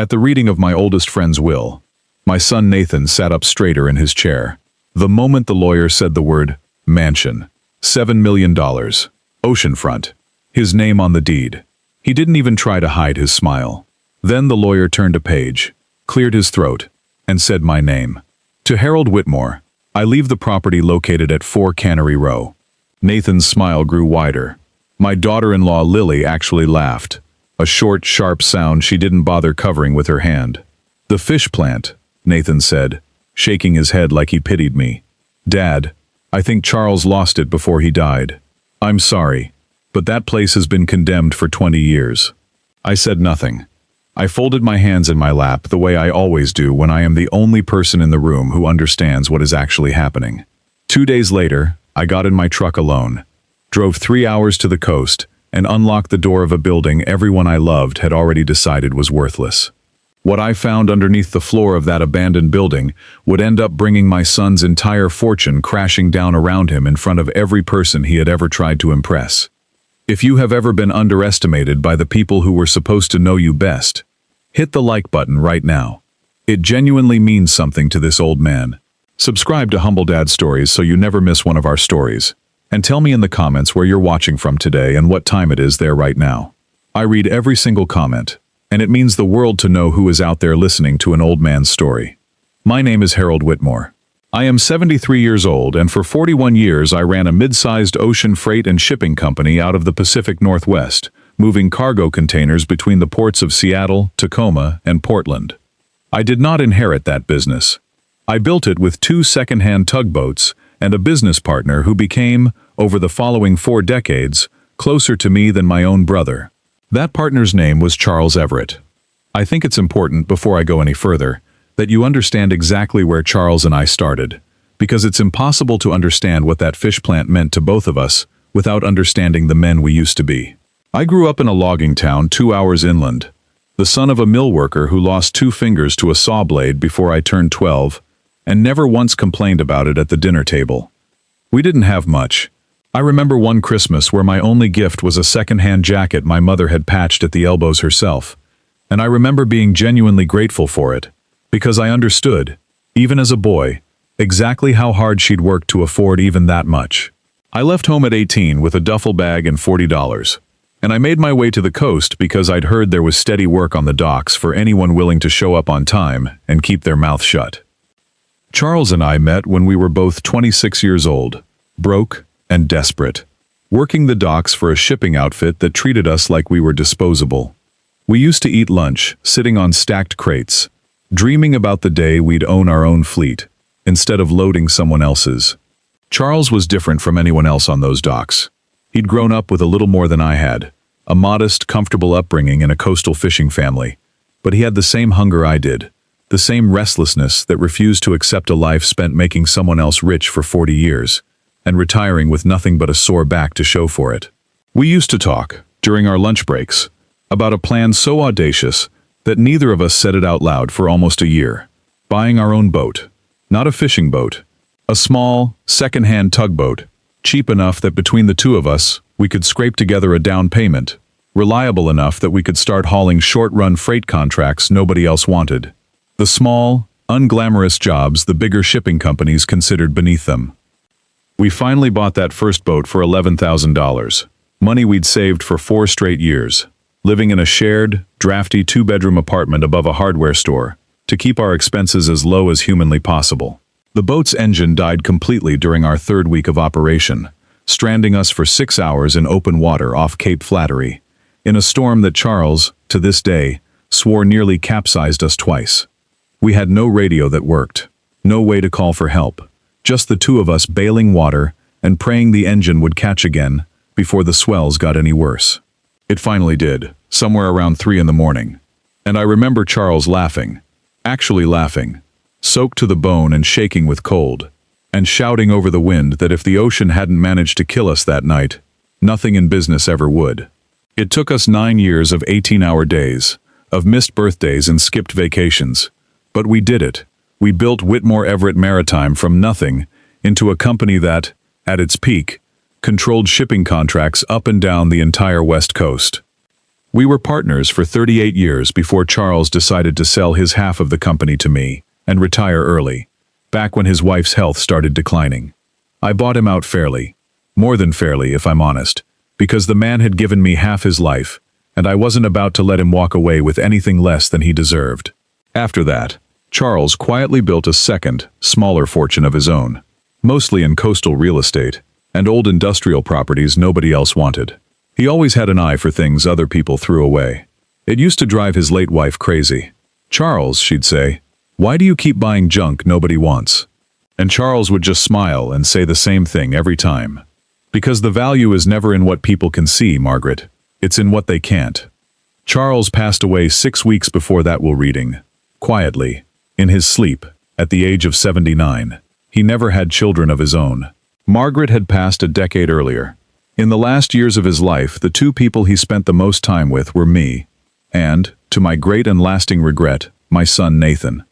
At the reading of my oldest friend's will, my son Nathan sat up straighter in his chair. The moment the lawyer said the word mansion, $7 million, oceanfront, his name on the deed, he didn't even try to hide his smile. Then the lawyer turned a page, cleared his throat, and said my name. To Harold Whitmore, I leave the property located at 4 Cannery Row. Nathan's smile grew wider. My daughter-in-law Lily actually laughed, a short, sharp sound she didn't bother covering with her hand. The fish plant, Nathan said, shaking his head like he pitied me. Dad, I think Charles lost it before he died. I'm sorry, but that place has been condemned for 20 years. I said nothing. I folded my hands in my lap the way I always do when I am the only person in the room who understands what is actually happening. 2 days later, I got in my truck alone, drove 3 hours to the coast, and unlocked the door of a building everyone I loved had already decided was worthless. What I found underneath the floor of that abandoned building would end up bringing my son's entire fortune crashing down around him in front of every person he had ever tried to impress. If you have ever been underestimated by the people who were supposed to know you best, hit the like button right now. It genuinely means something to this old man. Subscribe to Humble Dad Stories so you never miss one of our stories. And tell me in the comments where you're watching from today and what time it is there right now. I read every single comment, and it means the world to know who is out there listening to an old man's story. My name is Harold Whitmore. I am 73 years old, and for 41 years I ran a mid-sized ocean freight and shipping company out of the Pacific Northwest, moving cargo containers between the ports of Seattle, Tacoma, and Portland. I did not inherit that business. I built it with 2 second-hand tugboats and a business partner who became, over the following 4 decades, closer to me than my own brother. That partner's name was Charles Everett. I think it's important, before I go any further, that you understand exactly where Charles and I started, because it's impossible to understand what that fish plant meant to both of us without understanding the men we used to be. I grew up in a logging town 2 hours inland, the son of a mill worker who lost 2 fingers to a saw blade before I turned 12, and never once complained about it at the dinner table. We didn't have much. I remember one Christmas where my only gift was a second-hand jacket my mother had patched at the elbows herself, and I remember being genuinely grateful for it, because I understood, even as a boy, exactly how hard she'd worked to afford even that much. I left home at 18 with a duffel bag and $40, and I made my way to the coast because I'd heard there was steady work on the docks for anyone willing to show up on time and keep their mouth shut. Charles and I met when we were both 26 years old, broke and desperate, working the docks for a shipping outfit that treated us like we were disposable. We used to eat lunch, sitting on stacked crates, dreaming about the day we'd own our own fleet, instead of loading someone else's. Charles was different from anyone else on those docks. He'd grown up with a little more than I had, a modest, comfortable upbringing in a coastal fishing family, but he had the same hunger I did, the same restlessness that refused to accept a life spent making someone else rich for 40 years, and retiring with nothing but a sore back to show for it. We used to talk, during our lunch breaks, about a plan so audacious that neither of us said it out loud for almost a year. Buying our own boat. Not a fishing boat. A small, second-hand tugboat, cheap enough that between the two of us, we could scrape together a down payment, reliable enough that we could start hauling short-run freight contracts nobody else wanted. The small, unglamorous jobs the bigger shipping companies considered beneath them. We finally bought that first boat for $11,000, money we'd saved for 4 straight years, living in a shared, drafty 2-bedroom apartment above a hardware store, to keep our expenses as low as humanly possible. The boat's engine died completely during our 3rd week of operation, stranding us for 6 hours in open water off Cape Flattery, in a storm that Charles, to this day, swore nearly capsized us twice. We had no radio that worked, no way to call for help, just the two of us bailing water and praying the engine would catch again before the swells got any worse. It finally did, somewhere around 3 in the morning, and I remember Charles laughing, actually laughing, soaked to the bone and shaking with cold, and shouting over the wind that if the ocean hadn't managed to kill us that night, nothing in business ever would. It took us 9 years of 18-hour days, of missed birthdays and skipped vacations, but we did it. We built Whitmore Everett Maritime from nothing into a company that, at its peak, controlled shipping contracts up and down the entire West Coast. We were partners for 38 years before Charles decided to sell his half of the company to me and retire early, back when his wife's health started declining. I bought him out fairly, more than fairly if I'm honest, because the man had given me half his life, and I wasn't about to let him walk away with anything less than he deserved. After that, Charles quietly built a second, smaller fortune of his own, mostly in coastal real estate and old industrial properties nobody else wanted. He always had an eye for things other people threw away. It used to drive his late wife crazy. "Charles," she'd say, "why do you keep buying junk nobody wants?" And Charles would just smile and say the same thing every time. "Because the value is never in what people can see, Margaret. It's in what they can't." Charles passed away 6 weeks before that we're reading. Quietly, in his sleep, at the age of 79. He never had children of his own. Margaret had passed a decade earlier. In the last years of his life, the two people he spent the most time with were me, and, to my great and lasting regret, my son Nathan.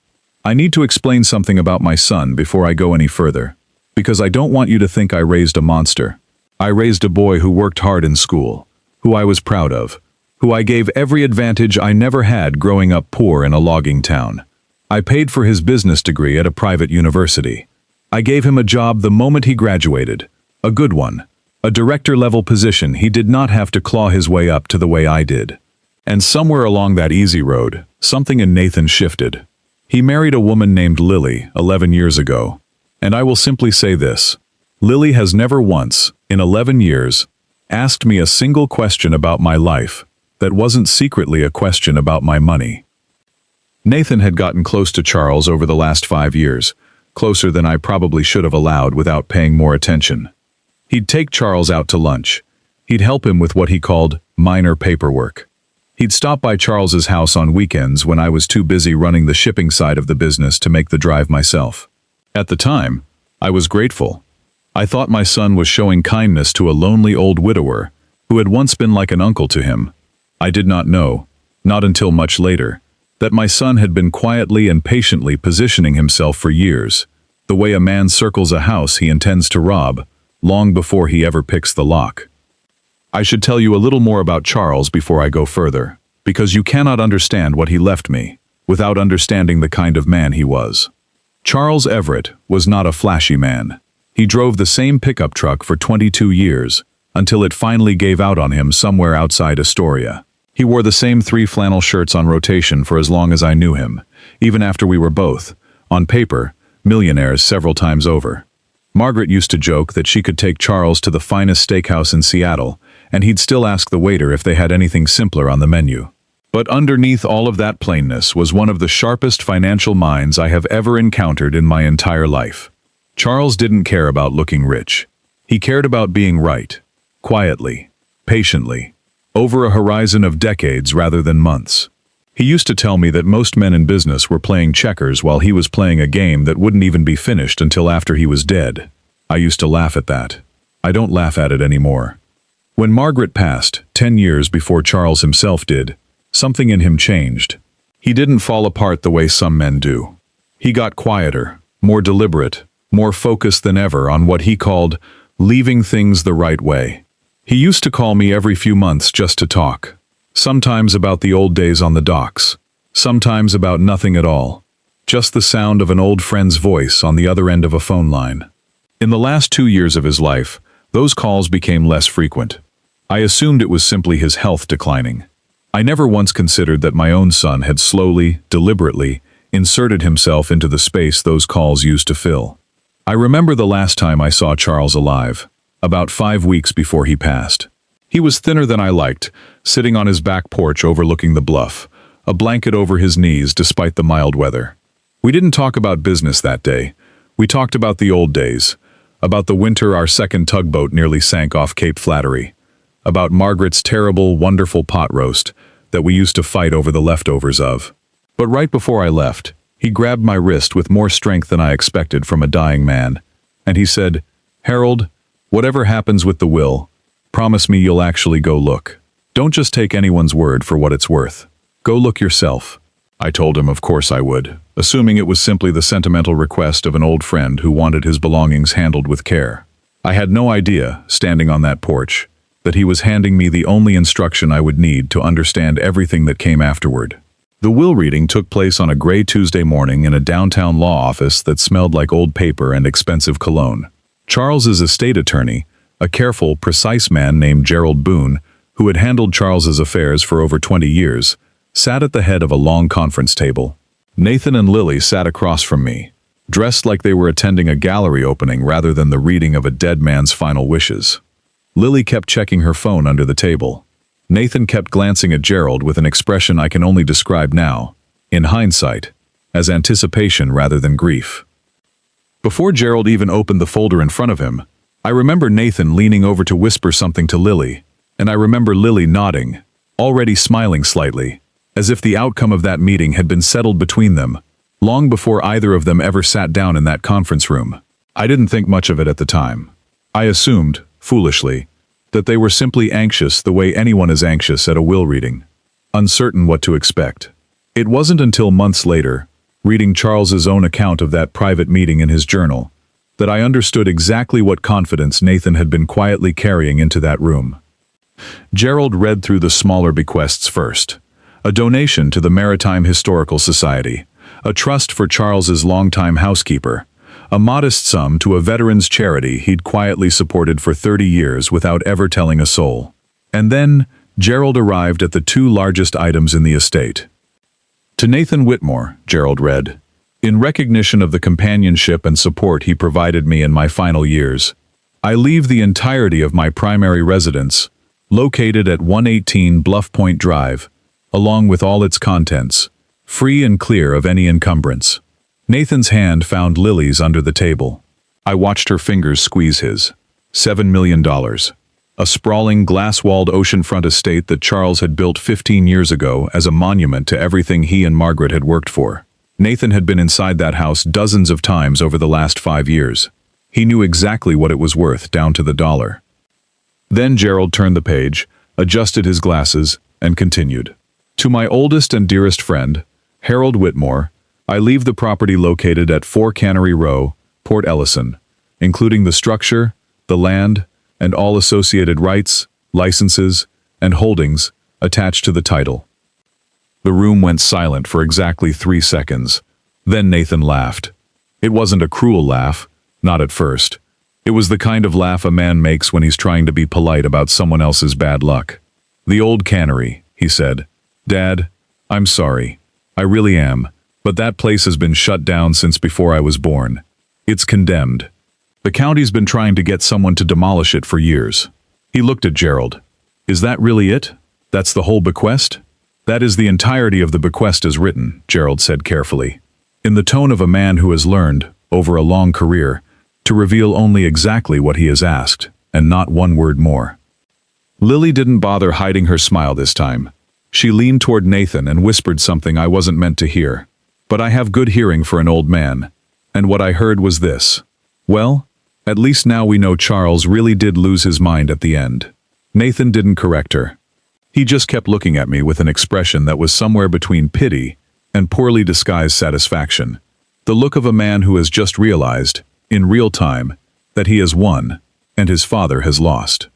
I need to explain something about my son before I go any further, because I don't want you to think I raised a monster. I raised a boy who worked hard in school, who I was proud of, who I gave every advantage I never had growing up poor in a logging town. I paid for his business degree at a private university. I gave him a job the moment he graduated, a good one, a director-level position he did not have to claw his way up to the way I did. And somewhere along that easy road, something in Nathan shifted. He married a woman named Lily 11 years ago, and I will simply say this. Lily has never once, in 11 years, asked me a single question about my life that wasn't secretly a question about my money. Nathan had gotten close to Charles over the last 5 years, closer than I probably should have allowed without paying more attention. He'd take Charles out to lunch. He'd help him with what he called minor paperwork. He'd stop by Charles's house on weekends when I was too busy running the shipping side of the business to make the drive myself. At the time, I was grateful. I thought my son was showing kindness to a lonely old widower who had once been like an uncle to him. I did not know, not until much later, that my son had been quietly and patiently positioning himself for years, the way a man circles a house he intends to rob, long before he ever picks the lock. I should tell you a little more about Charles before I go further, because you cannot understand what he left me without understanding the kind of man he was. Charles Everett was not a flashy man. He drove the same pickup truck for 22 years, until it finally gave out on him somewhere outside Astoria. He wore the same 3 flannel shirts on rotation for as long as I knew him, even after we were both, on paper, millionaires several times over. Margaret used to joke that she could take Charles to the finest steakhouse in Seattle, and he'd still ask the waiter if they had anything simpler on the menu. But underneath all of that plainness was one of the sharpest financial minds I have ever encountered in my entire life. Charles didn't care about looking rich. He cared about being right, quietly, patiently, over a horizon of decades rather than months. He used to tell me that most men in business were playing checkers while he was playing a game that wouldn't even be finished until after he was dead. I used to laugh at that. I don't laugh at it anymore. When Margaret passed, 10 years before Charles himself did, something in him changed. He didn't fall apart the way some men do. He got quieter, more deliberate, more focused than ever on what he called leaving things the right way. He used to call me every few months just to talk. Sometimes about the old days on the docks. Sometimes about nothing at all. Just the sound of an old friend's voice on the other end of a phone line. In the last 2 years of his life, those calls became less frequent. I assumed it was simply his health declining. I never once considered that my own son had slowly, deliberately, inserted himself into the space those calls used to fill. I remember the last time I saw Charles alive, about 5 weeks before he passed. He was thinner than I liked, sitting on his back porch overlooking the bluff, a blanket over his knees despite the mild weather. We didn't talk about business that day. We talked about the old days, about the winter our second tugboat nearly sank off Cape Flattery, about Margaret's terrible, wonderful pot roast that we used to fight over the leftovers of. But right before I left, he grabbed my wrist with more strength than I expected from a dying man, and he said, "Harold, whatever happens with the will, promise me you'll actually go look. Don't just take anyone's word for what it's worth. Go look yourself." I told him of course I would, assuming it was simply the sentimental request of an old friend who wanted his belongings handled with care. I had no idea, standing on that porch, that he was handing me the only instruction I would need to understand everything that came afterward. The will reading took place on a gray Tuesday morning in a downtown law office that smelled like old paper and expensive cologne. Charles's estate attorney, a careful, precise man named Gerald Boone, who had handled Charles's affairs for over 20 years, sat at the head of a long conference table. Nathan and Lily sat across from me, dressed like they were attending a gallery opening rather than the reading of a dead man's final wishes. Lily kept checking her phone under the table. Nathan kept glancing at Gerald with an expression I can only describe now, in hindsight, as anticipation rather than grief. Before Gerald even opened the folder in front of him, I remember Nathan leaning over to whisper something to Lily, and I remember Lily nodding, already smiling slightly, as if the outcome of that meeting had been settled between them, long before either of them ever sat down in that conference room. I didn't think much of it at the time. I assumed, foolishly, that they were simply anxious the way anyone is anxious at a will reading, uncertain what to expect. It wasn't until months later, reading Charles's own account of that private meeting in his journal, that I understood exactly what confidence Nathan had been quietly carrying into that room. Gerald read through the smaller bequests first. A donation to the Maritime Historical Society, a trust for Charles's longtime housekeeper, a modest sum to a veterans charity he'd quietly supported for 30 years without ever telling a soul. And then, Gerald arrived at the two largest items in the estate. To Nathan Whitmore, Gerald read, in recognition of the companionship and support he provided me in my final years, I leave the entirety of my primary residence, located at 118 Bluff Point Drive, along with all its contents, free and clear of any encumbrance. Nathan's hand found Lily's under the table. I watched her fingers squeeze his. $7 million. A sprawling, glass-walled oceanfront estate that Charles had built 15 years ago as a monument to everything he and Margaret had worked for. Nathan had been inside that house dozens of times over the last 5 years. He knew exactly what it was worth, down to the dollar. Then Gerald turned the page, adjusted his glasses, and continued. To my oldest and dearest friend, Harold Whitmore, I leave the property located at 4 Cannery Row, Port Ellison, including the structure, the land, and all associated rights, licenses, and holdings attached to the title. The room went silent for exactly 3 seconds. Then Nathan laughed. It wasn't a cruel laugh, not at first. It was the kind of laugh a man makes when he's trying to be polite about someone else's bad luck. The old cannery, he said. Dad, I'm sorry. I really am, but that place has been shut down since before I was born. It's condemned. The county's been trying to get someone to demolish it for years. He looked at Gerald. Is that really it? That's the whole bequest? That is the entirety of the bequest as written, Gerald said carefully, in the tone of a man who has learned, over a long career, to reveal only exactly what he has asked, and not one word more. Lily didn't bother hiding her smile this time. She leaned toward Nathan and whispered something I wasn't meant to hear. But I have good hearing for an old man, and what I heard was this. Well, at least now we know Charles really did lose his mind at the end. Nathan didn't correct her. He just kept looking at me with an expression that was somewhere between pity and poorly disguised satisfaction. The look of a man who has just realized, in real time, that he has won, and his father has lost.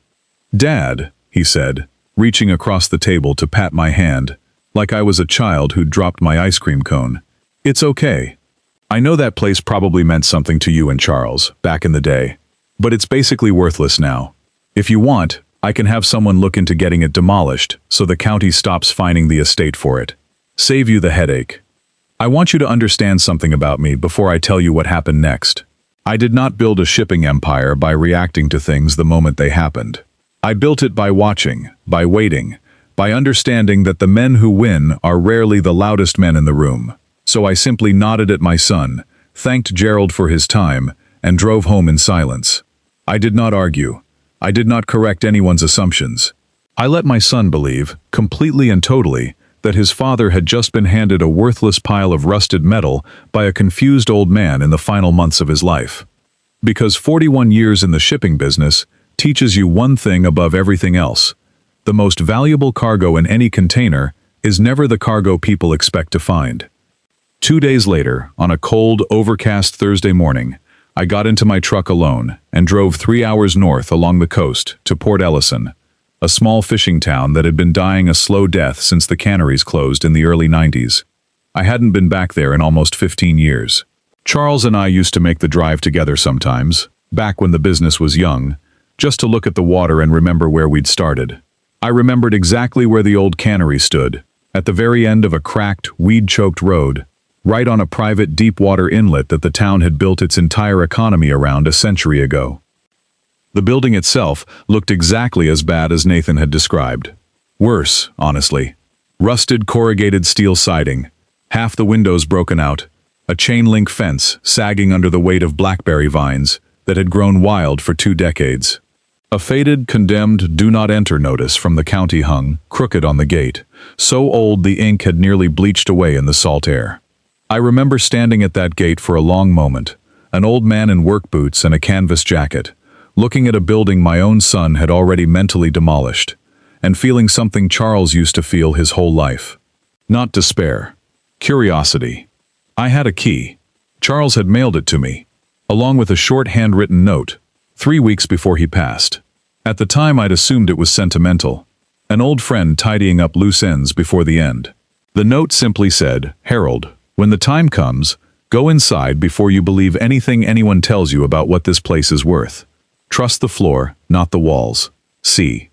Dad, he said, reaching across the table to pat my hand, like I was a child who'd dropped my ice cream cone. It's okay. I know that place probably meant something to you and Charles, back in the day, but it's basically worthless now. If you want, I can have someone look into getting it demolished so the county stops fining the estate for it. Save you the headache. I want you to understand something about me before I tell you what happened next. I did not build a shipping empire by reacting to things the moment they happened. I built it by watching, by waiting, by understanding that the men who win are rarely the loudest men in the room. So I simply nodded at my son, thanked Gerald for his time, and drove home in silence. I did not argue. I did not correct anyone's assumptions. I let my son believe, completely and totally, that his father had just been handed a worthless pile of rusted metal by a confused old man in the final months of his life. Because 41 years in the shipping business teaches you one thing above everything else. The most valuable cargo in any container is never the cargo people expect to find. 2 days later, on a cold, overcast Thursday morning, I got into my truck alone and drove 3 hours north along the coast to Port Ellison, a small fishing town that had been dying a slow death since the canneries closed in the early 90s. I hadn't been back there in almost 15 years. Charles and I used to make the drive together sometimes, back when the business was young, just to look at the water and remember where we'd started. I remembered exactly where the old cannery stood, at the very end of a cracked, weed-choked road, right on a private deep-water inlet that the town had built its entire economy around a century ago. The building itself looked exactly as bad as Nathan had described. Worse, honestly. Rusted corrugated steel siding, half the windows broken out, a chain-link fence sagging under the weight of blackberry vines that had grown wild for 2 decades. A faded, condemned "Do Not Enter" notice from the county hung, crooked on the gate, so old the ink had nearly bleached away in the salt air. I remember standing at that gate for a long moment, an old man in work boots and a canvas jacket, looking at a building my own son had already mentally demolished, and feeling something Charles used to feel his whole life. Not despair. Curiosity. I had a key. Charles had mailed it to me, along with a short handwritten note, 3 weeks before he passed. At the time I'd assumed it was sentimental, an old friend tidying up loose ends before the end. The note simply said, "Harold, when the time comes, go inside before you believe anything anyone tells you about what this place is worth. Trust the floor, not the walls. See."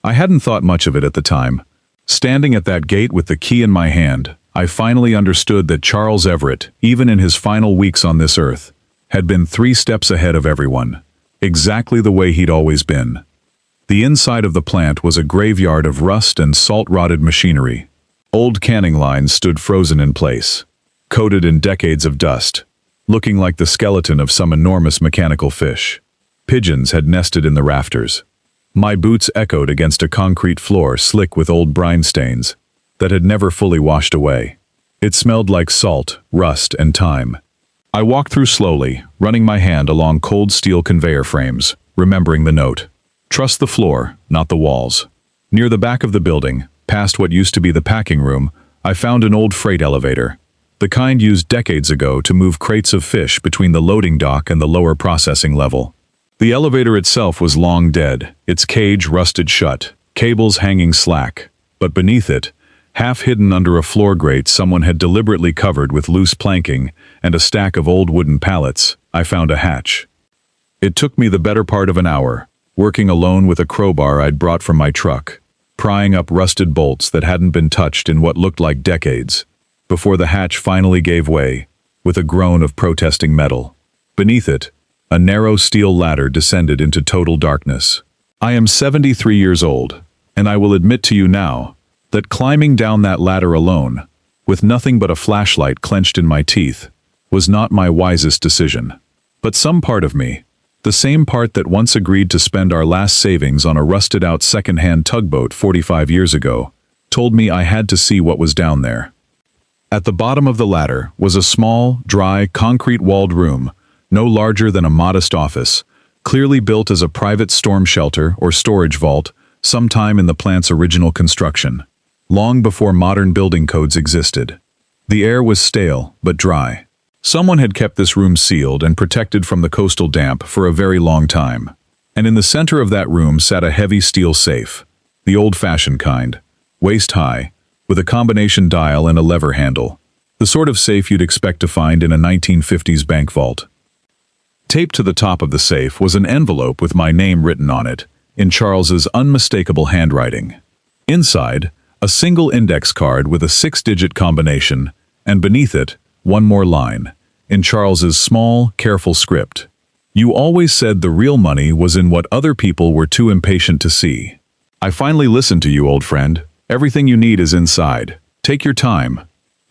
I hadn't thought much of it at the time. Standing at that gate with the key in my hand, I finally understood that Charles Everett, even in his final weeks on this earth, had been 3 steps ahead of everyone, exactly the way he'd always been. The inside of the plant was a graveyard of rust and salt-rotted machinery. Old canning lines stood frozen in place, coated in decades of dust, looking like the skeleton of some enormous mechanical fish. Pigeons had nested in the rafters. My boots echoed against a concrete floor slick with old brine stains that had never fully washed away. It smelled like salt, rust, and time. I walked through slowly, running my hand along cold steel conveyor frames, remembering the note. Trust the floor, not the walls. Near the back of the building, past what used to be the packing room, I found an old freight elevator, the kind used decades ago to move crates of fish between the loading dock and the lower processing level. The elevator itself was long dead, its cage rusted shut, cables hanging slack, but beneath it, half hidden under a floor grate someone had deliberately covered with loose planking and a stack of old wooden pallets, I found a hatch. It took me the better part of an hour, working alone with a crowbar I'd brought from my truck, prying up rusted bolts that hadn't been touched in what looked like decades, before the hatch finally gave way, with a groan of protesting metal. Beneath it, a narrow steel ladder descended into total darkness. I am 73 years old, and I will admit to you now that climbing down that ladder alone, with nothing but a flashlight clenched in my teeth, was not my wisest decision. But some part of me, the same part that once agreed to spend our last savings on a rusted-out second-hand tugboat 45 years ago, told me I had to see what was down there. At the bottom of the ladder was a small, dry, concrete-walled room, no larger than a modest office, clearly built as a private storm shelter or storage vault sometime in the plant's original construction, long before modern building codes existed. The air was stale but dry. Someone had kept this room sealed and protected from the coastal damp for a very long time. And in the center of that room sat a heavy steel safe, the old-fashioned kind, waist-high, with a combination dial and a lever handle, the sort of safe you'd expect to find in a 1950s bank vault. Taped to the top of the safe was an envelope with my name written on it, in Charles's unmistakable handwriting. Inside, a single index card with a 6-digit combination, and beneath it, one more line, in Charles's small, careful script. You always said the real money was in what other people were too impatient to see. I finally listened to you, old friend. Everything you need is inside. Take your time.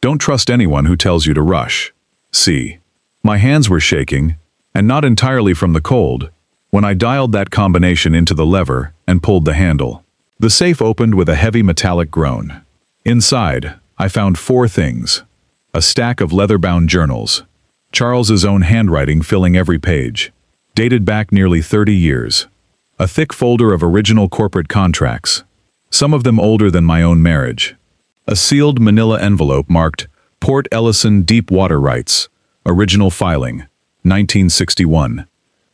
Don't trust anyone who tells you to rush. See. My hands were shaking, and not entirely from the cold, when I dialed that combination into the lever and pulled the handle. The safe opened with a heavy metallic groan. Inside, I found 4 things. A stack of leather-bound journals, Charles's own handwriting filling every page, dated back nearly 30 years. A thick folder of original corporate contracts, some of them older than my own marriage. A sealed manila envelope marked Port Ellison Deep Water Rights, Original Filing, 1961,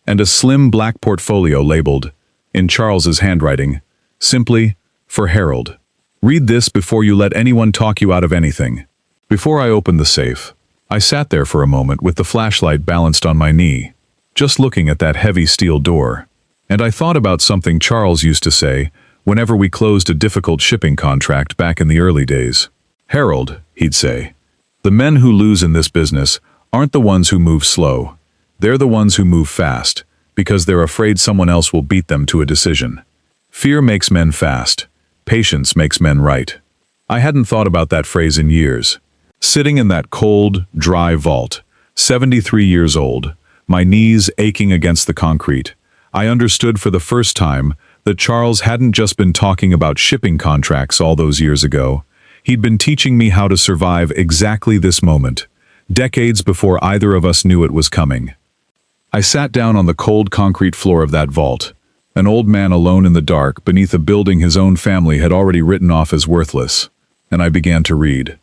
and a slim black portfolio labeled, in Charles's handwriting, Simply, for Harold. Read this before you let anyone talk you out of anything. Before I opened the safe, I sat there for a moment with the flashlight balanced on my knee, just looking at that heavy steel door. And I thought about something Charles used to say whenever we closed a difficult shipping contract back in the early days. Harold, he'd say, the men who lose in this business aren't the ones who move slow. They're the ones who move fast, because they're afraid someone else will beat them to a decision. Fear makes men fast. Patience makes men right. I hadn't thought about that phrase in years. Sitting in that cold, dry vault, 73 years old, my knees aching against the concrete, I understood for the first time that Charles hadn't just been talking about shipping contracts all those years ago. He'd been teaching me how to survive exactly this moment, decades before either of us knew it was coming. I sat down on the cold concrete floor of that vault, an old man alone in the dark beneath a building his own family had already written off as worthless, and I began to read.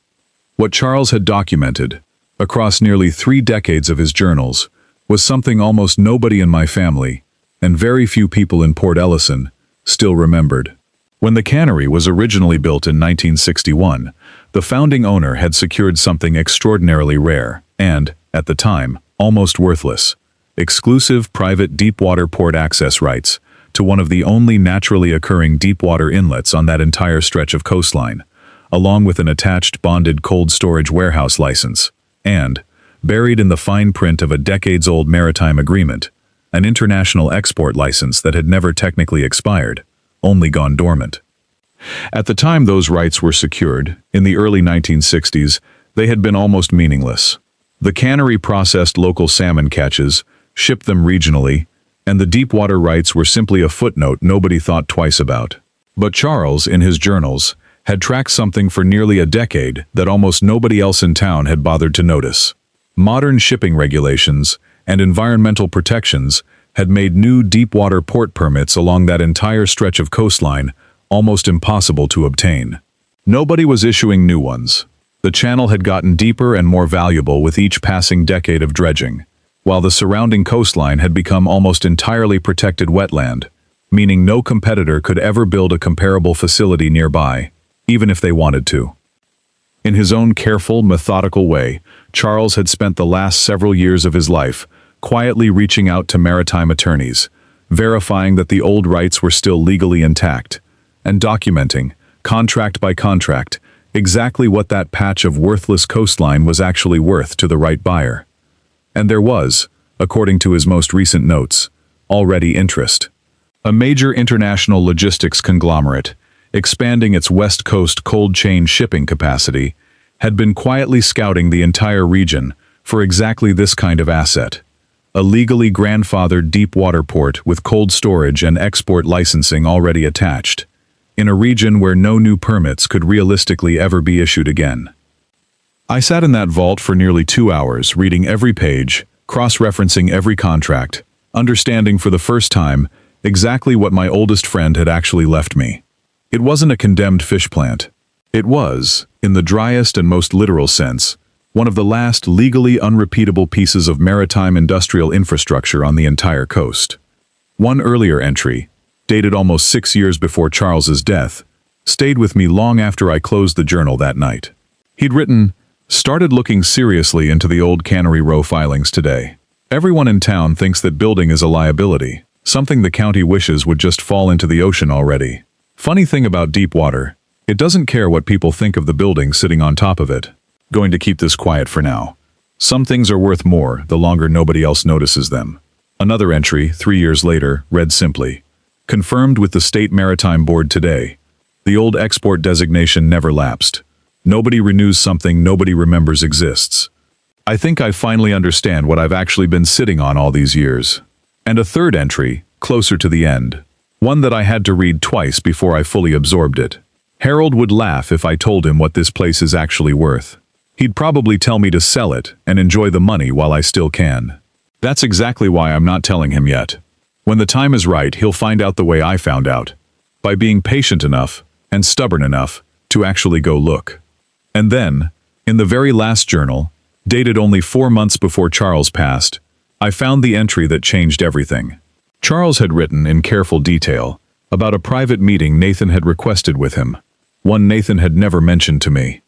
What Charles had documented, across nearly 3 decades of his journals, was something almost nobody in my family, and very few people in Port Ellison, still remembered. When the cannery was originally built in 1961, the founding owner had secured something extraordinarily rare and, at the time, almost worthless: exclusive private deepwater port access rights to one of the only naturally occurring deepwater inlets on that entire stretch of coastline, along with an attached bonded cold storage warehouse license, and, buried in the fine print of a decades-old maritime agreement, an international export license that had never technically expired, only gone dormant. At the time those rights were secured, in the early 1960s, they had been almost meaningless. The cannery processed local salmon catches, shipped them regionally, and the deepwater rights were simply a footnote nobody thought twice about. But Charles, in his journals, had tracked something for nearly a decade that almost nobody else in town had bothered to notice. Modern shipping regulations and environmental protections had made new deepwater port permits along that entire stretch of coastline almost impossible to obtain. Nobody was issuing new ones. The channel had gotten deeper and more valuable with each passing decade of dredging, while the surrounding coastline had become almost entirely protected wetland, meaning no competitor could ever build a comparable facility nearby, even if they wanted to. In his own careful, methodical way, Charles had spent the last several years of his life quietly reaching out to maritime attorneys, verifying that the old rights were still legally intact, and documenting, contract by contract, exactly what that patch of worthless coastline was actually worth to the right buyer. And there was, according to his most recent notes, already interest. A major international logistics conglomerate, expanding its West Coast cold chain shipping capacity, had been quietly scouting the entire region for exactly this kind of asset: a legally grandfathered deepwater port with cold storage and export licensing already attached, in a region where no new permits could realistically ever be issued again. I sat in that vault for nearly 2 hours, reading every page, cross-referencing every contract, understanding for the first time exactly what my oldest friend had actually left me. It wasn't a condemned fish plant. It was, in the driest and most literal sense, one of the last legally unrepeatable pieces of maritime industrial infrastructure on the entire coast. One earlier entry, dated almost 6 years before Charles's death, stayed with me long after I closed the journal that night. He'd written, "Started looking seriously into the old Cannery Row filings today. Everyone in town thinks that building is a liability, something the county wishes would just fall into the ocean already. Funny thing about deep water, it doesn't care what people think of the building sitting on top of it. Going to keep this quiet for now. Some things are worth more the longer nobody else notices them." Another entry, 3 years later, read simply, "Confirmed with the State Maritime Board today. The old export designation never lapsed. Nobody renews something nobody remembers exists. I think I finally understand what I've actually been sitting on all these years." And a third entry, closer to the end, one that I had to read twice before I fully absorbed it. "Harold would laugh if I told him what this place is actually worth. He'd probably tell me to sell it and enjoy the money while I still can. That's exactly why I'm not telling him yet. When the time is right, he'll find out the way I found out, by being patient enough and stubborn enough to actually go look." And then, in the very last journal, dated only 4 months before Charles passed, I found the entry that changed everything. Charles had written in careful detail about a private meeting Nathan had requested with him, one Nathan had never mentioned to me.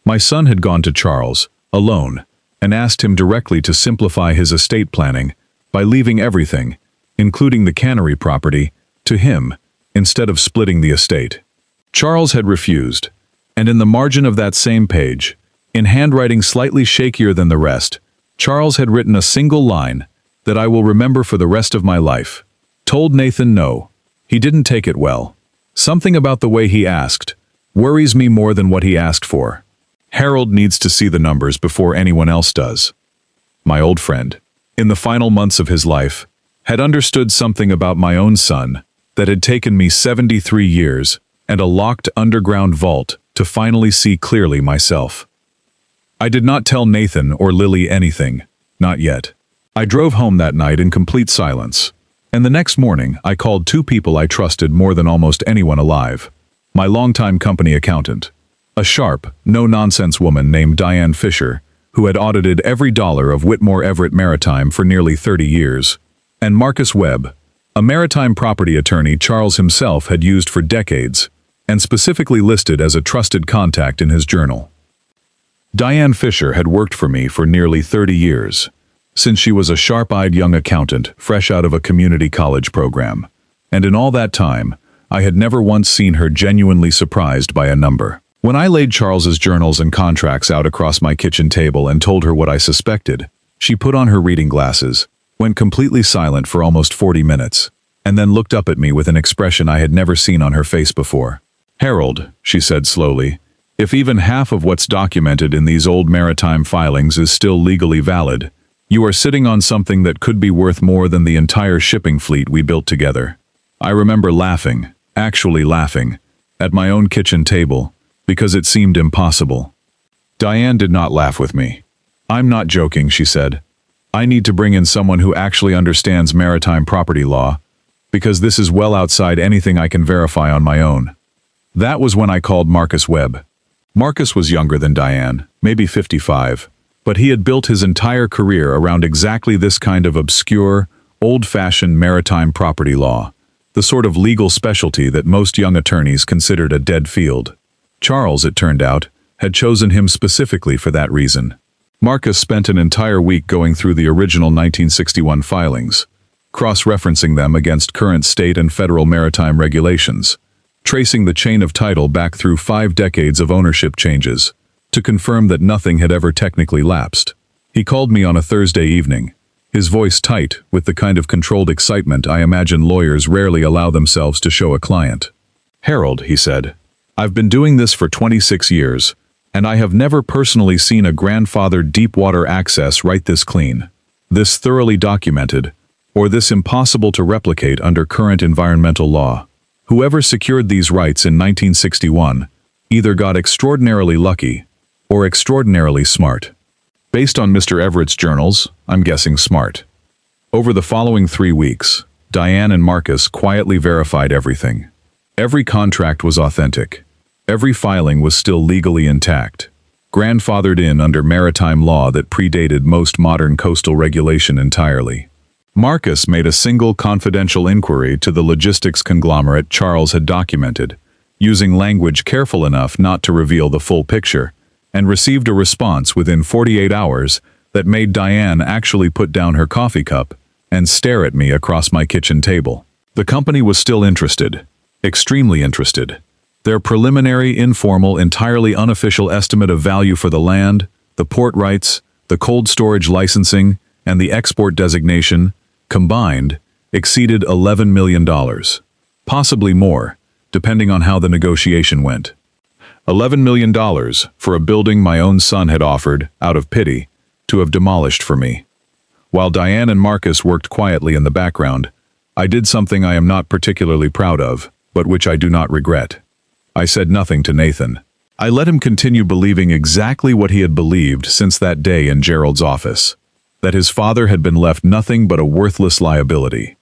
My son had gone to Charles, alone, and asked him directly to simplify his estate planning by leaving everything, including the cannery property, to him, instead of splitting the estate. Charles had refused, and in the margin of that same page, in handwriting slightly shakier than the rest, Charles had written a single line that I will remember for the rest of my life. Told Nathan no. He didn't take it well. Something about the way he asked worries me more than what he asked for. Harold needs to see the numbers before anyone else does. My old friend, in the final months of his life, had understood something about my own son that had taken me 73 years and a locked underground vault to finally see clearly myself. I did not tell Nathan or Lily anything, not yet. I drove home that night in complete silence, and the next morning I called two people I trusted more than almost anyone alive. My longtime company accountant, a sharp, no-nonsense woman named Diane Fisher, who had audited every dollar of Whitmore Everett Maritime for nearly 30 years, and Marcus Webb, a maritime property attorney Charles himself had used for decades, and specifically listed as a trusted contact in his journal. Diane Fisher had worked for me for nearly 30 years, since she was a sharp-eyed young accountant fresh out of a community college program, and in all that time, I had never once seen her genuinely surprised by a number. When I laid Charles's journals and contracts out across my kitchen table and told her what I suspected, she put on her reading glasses, went completely silent for almost 40 minutes, and then looked up at me with an expression I had never seen on her face before. "Harold," she said slowly, "if even half of what's documented in these old maritime filings is still legally valid, you are sitting on something that could be worth more than the entire shipping fleet we built together." I remember laughing, actually laughing, at my own kitchen table, because it seemed impossible. Diane did not laugh with me. "I'm not joking," she said. "I need to bring in someone who actually understands maritime property law, because this is well outside anything I can verify on my own." That was when I called Marcus Webb. Marcus was younger than Diane, maybe 55, but he had built his entire career around exactly this kind of obscure, old-fashioned maritime property law, the sort of legal specialty that most young attorneys considered a dead field. Charles, it turned out, had chosen him specifically for that reason. Marcus spent an entire week going through the original 1961 filings, cross-referencing them against current state and federal maritime regulations, tracing the chain of title back through 5 decades of ownership changes, to confirm that nothing had ever technically lapsed. He called me on a Thursday evening, his voice tight with the kind of controlled excitement I imagine lawyers rarely allow themselves to show a client. "Harold," he said, "I've been doing this for 26 years, and I have never personally seen a grandfather deep-water access right this clean, this thoroughly documented, or this impossible to replicate under current environmental law. Whoever secured these rights in 1961 either got extraordinarily lucky or extraordinarily smart. Based on Mr. Everett's journals, I'm guessing smart." Over the following 3 weeks, Diane and Marcus quietly verified everything. Every contract was authentic. Every filing was still legally intact, grandfathered in under maritime law that predated most modern coastal regulation entirely. Marcus made a single confidential inquiry to the logistics conglomerate Charles had documented, using language careful enough not to reveal the full picture, and received a response within 48 hours that made Diane actually put down her coffee cup and stare at me across my kitchen table. The company was still interested, extremely interested. Their preliminary, informal, entirely unofficial estimate of value for the land, the port rights, the cold storage licensing, and the export designation, combined, exceeded $11 million. Possibly more, depending on how the negotiation went. $11 million for a building my own son had offered, out of pity, to have demolished for me. While Diane and Marcus worked quietly in the background, I did something I am not particularly proud of, but which I do not regret. I said nothing to Nathan. I let him continue believing exactly what he had believed since that day in Gerald's office, that his father had been left nothing but a worthless liability.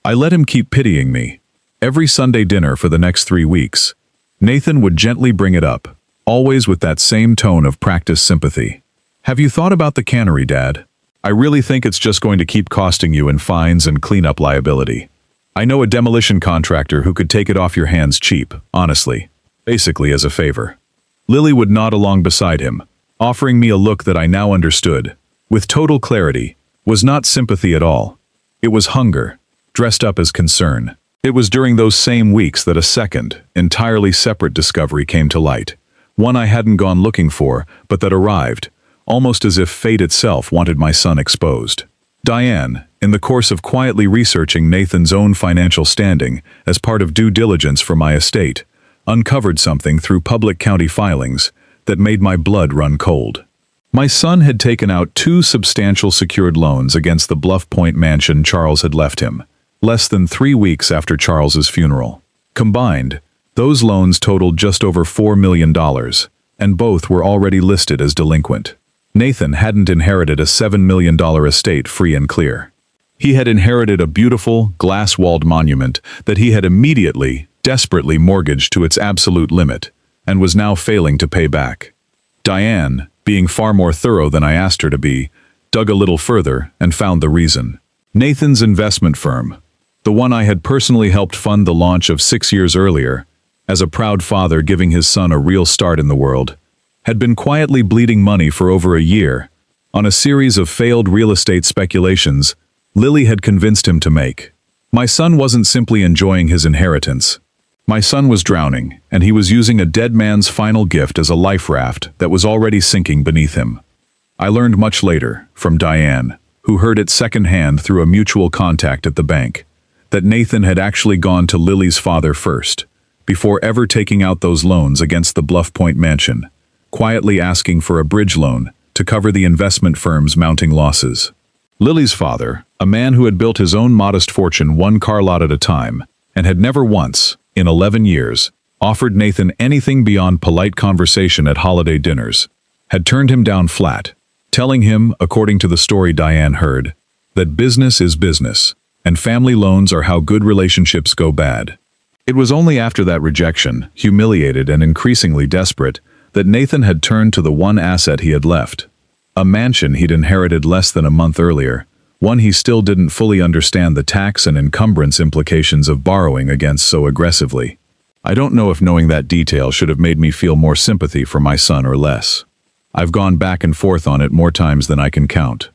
I let him keep pitying me. Every Sunday dinner for the next 3 weeks, Nathan would gently bring it up, always with that same tone of practiced sympathy. "Have you thought about the cannery, Dad? I really think it's just going to keep costing you in fines and cleanup liability." I know a demolition contractor who could take it off your hands cheap, honestly, basically as a favor. Lily would nod along beside him, offering me a look that I now understood, with total clarity, was not sympathy at all. It was hunger, dressed up as concern. It was during those same weeks that a second, entirely separate discovery came to light. One I hadn't gone looking for, but that arrived, almost as if fate itself wanted my son exposed. Diane, in the course of quietly researching Nathan's own financial standing as part of due diligence for my estate, uncovered something through public county filings that made my blood run cold. My son had taken out 2 substantial secured loans against the Bluff Point mansion Charles had left him, less than 3 weeks after Charles's funeral. Combined, those loans totaled just over $4 million, and both were already listed as delinquent. Nathan hadn't inherited a $7 million estate free and clear. He had inherited a beautiful, glass-walled monument that he had immediately, desperately mortgaged to its absolute limit, and was now failing to pay back. Diane, being far more thorough than I asked her to be, dug a little further and found the reason. Nathan's investment firm, the one I had personally helped fund the launch of 6 years earlier, as a proud father giving his son a real start in the world, had been quietly bleeding money for over a year on a series of failed real estate speculations Lily had convinced him to make. My son wasn't simply enjoying his inheritance. My son was drowning, and he was using a dead man's final gift as a life raft that was already sinking beneath him. I learned much later, from Diane, who heard it secondhand through a mutual contact at the bank, that Nathan had actually gone to Lily's father first, before ever taking out those loans against the Bluff Point mansion, quietly asking for a bridge loan to cover the investment firm's mounting losses. Lily's father, a man who had built his own modest fortune one car lot at a time, and had never once, in 11 years, offered Nathan anything beyond polite conversation at holiday dinners, had turned him down flat, telling him, according to the story Diane heard, that business is business, and family loans are how good relationships go bad. It was only after that rejection, humiliated and increasingly desperate, that Nathan had turned to the one asset he had left. A mansion he'd inherited less than a month earlier, one he still didn't fully understand the tax and encumbrance implications of borrowing against so aggressively. I don't know if knowing that detail should have made me feel more sympathy for my son or less. I've gone back and forth on it more times than I can count.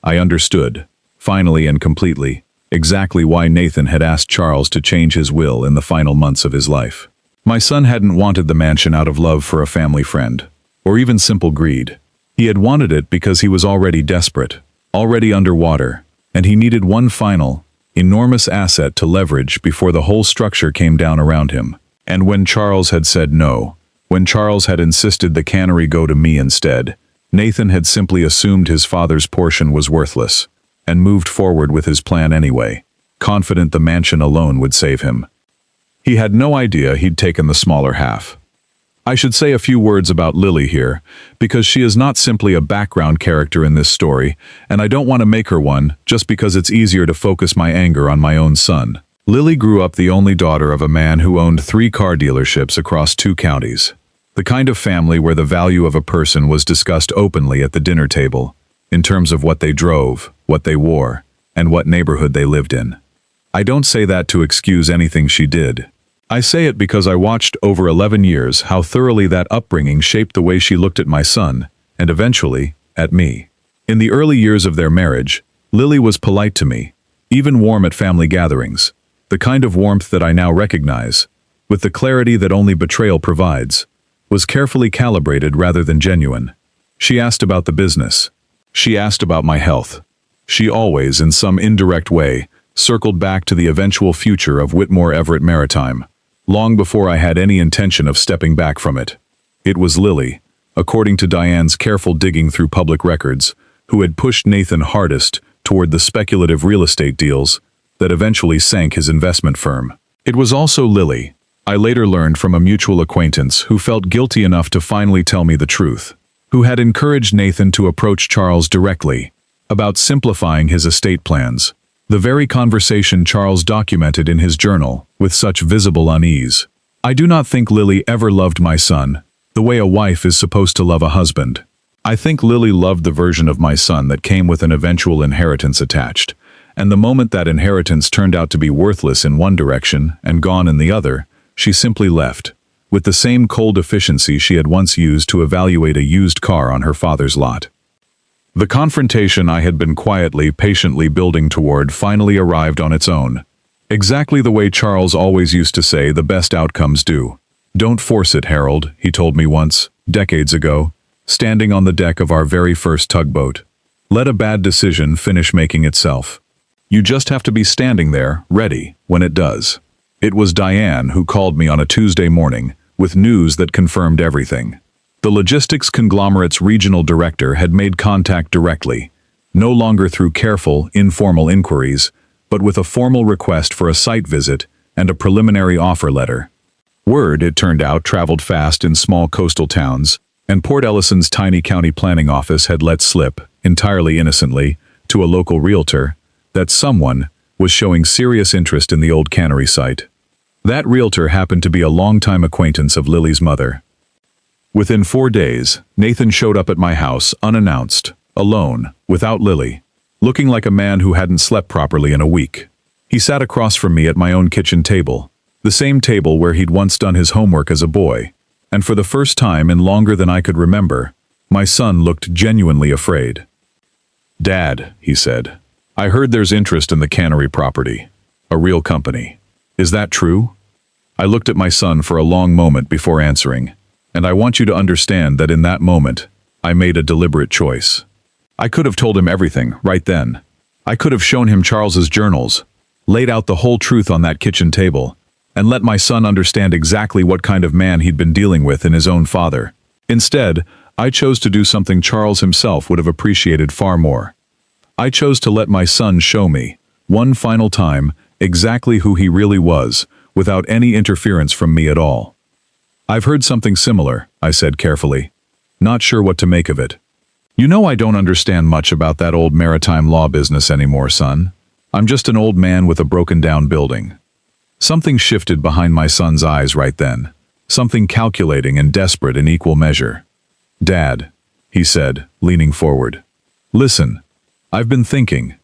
I understood, finally and completely, exactly why Nathan had asked Charles to change his will in the final months of his life. My son hadn't wanted the mansion out of love for a family friend, or even simple greed. He had wanted it because he was already desperate, already underwater, and he needed one final, enormous asset to leverage before the whole structure came down around him. And when Charles had said no, when Charles had insisted the cannery go to me instead, Nathan had simply assumed his father's portion was worthless, and moved forward with his plan anyway, confident the mansion alone would save him. He had no idea he'd taken the smaller half. I should say a few words about Lily here, because she is not simply a background character in this story, and I don't want to make her one just because it's easier to focus my anger on my own son. Lily grew up the only daughter of a man who owned 3 car dealerships across 2 counties. The kind of family where the value of a person was discussed openly at the dinner table, in terms of what they drove, what they wore, and what neighborhood they lived in. I don't say that to excuse anything she did. I say it because I watched over 11 years how thoroughly that upbringing shaped the way she looked at my son, and eventually, at me. In the early years of their marriage, Lily was polite to me, even warm at family gatherings, the kind of warmth that I now recognize, with the clarity that only betrayal provides, was carefully calibrated rather than genuine. She asked about the business. She asked about my health. She always, in some indirect way, circled back to the eventual future of Whitmore Everett Maritime, long before I had any intention of stepping back from it. It was Lily, according to Diane's careful digging through public records, who had pushed Nathan hardest toward the speculative real estate deals that eventually sank his investment firm. It was also Lily, I later learned from a mutual acquaintance who felt guilty enough to finally tell me the truth, who had encouraged Nathan to approach Charles directly about simplifying his estate plans. The very conversation Charles documented in his journal with such visible unease. I do not think Lily ever loved my son the way a wife is supposed to love a husband. I think Lily loved the version of my son that came with an eventual inheritance attached, And the moment that inheritance turned out to be worthless in one direction and gone in the other, she simply left, with the same cold efficiency she had once used to evaluate a used car on her father's lot. The confrontation I had been quietly, patiently building toward finally arrived on its own. Exactly the way Charles always used to say the best outcomes do. "Don't force it, Harold," he told me once, decades ago, standing on the deck of our very first tugboat. "Let a bad decision finish making itself. You just have to be standing there, ready, when it does." It was Diane who called me on a Tuesday morning, with news that confirmed everything. The logistics conglomerate's regional director had made contact directly, no longer through careful, informal inquiries, but with a formal request for a site visit and a preliminary offer letter. Word, it turned out, traveled fast in small coastal towns, and Port Ellison's tiny county planning office had let slip, entirely innocently, to a local realtor, that someone was showing serious interest in the old cannery site. That realtor happened to be a longtime acquaintance of Lily's mother. Within 4 days, Nathan showed up at my house, unannounced, alone, without Lily, looking like a man who hadn't slept properly in a week. He sat across from me at my own kitchen table, the same table where he'd once done his homework as a boy, and for the first time in longer than I could remember, my son looked genuinely afraid. "Dad," he said, "I heard there's interest in the cannery property. A real company. Is that true?" I looked at my son for a long moment before answering, and I want you to understand that in that moment, I made a deliberate choice. I could have told him everything, right then. I could have shown him Charles's journals, laid out the whole truth on that kitchen table, and let my son understand exactly what kind of man he'd been dealing with in his own father. Instead, I chose to do something Charles himself would have appreciated far more. I chose to let my son show me, one final time, exactly who he really was, without any interference from me at all. "I've heard something similar," I said carefully, not sure what to make of it. "You know I don't understand much about that old maritime law business anymore, son. I'm just an old man with a broken-down building." Something shifted behind my son's eyes right then, something calculating and desperate in equal measure. "Dad," he said, leaning forward. "Listen, I've been thinking.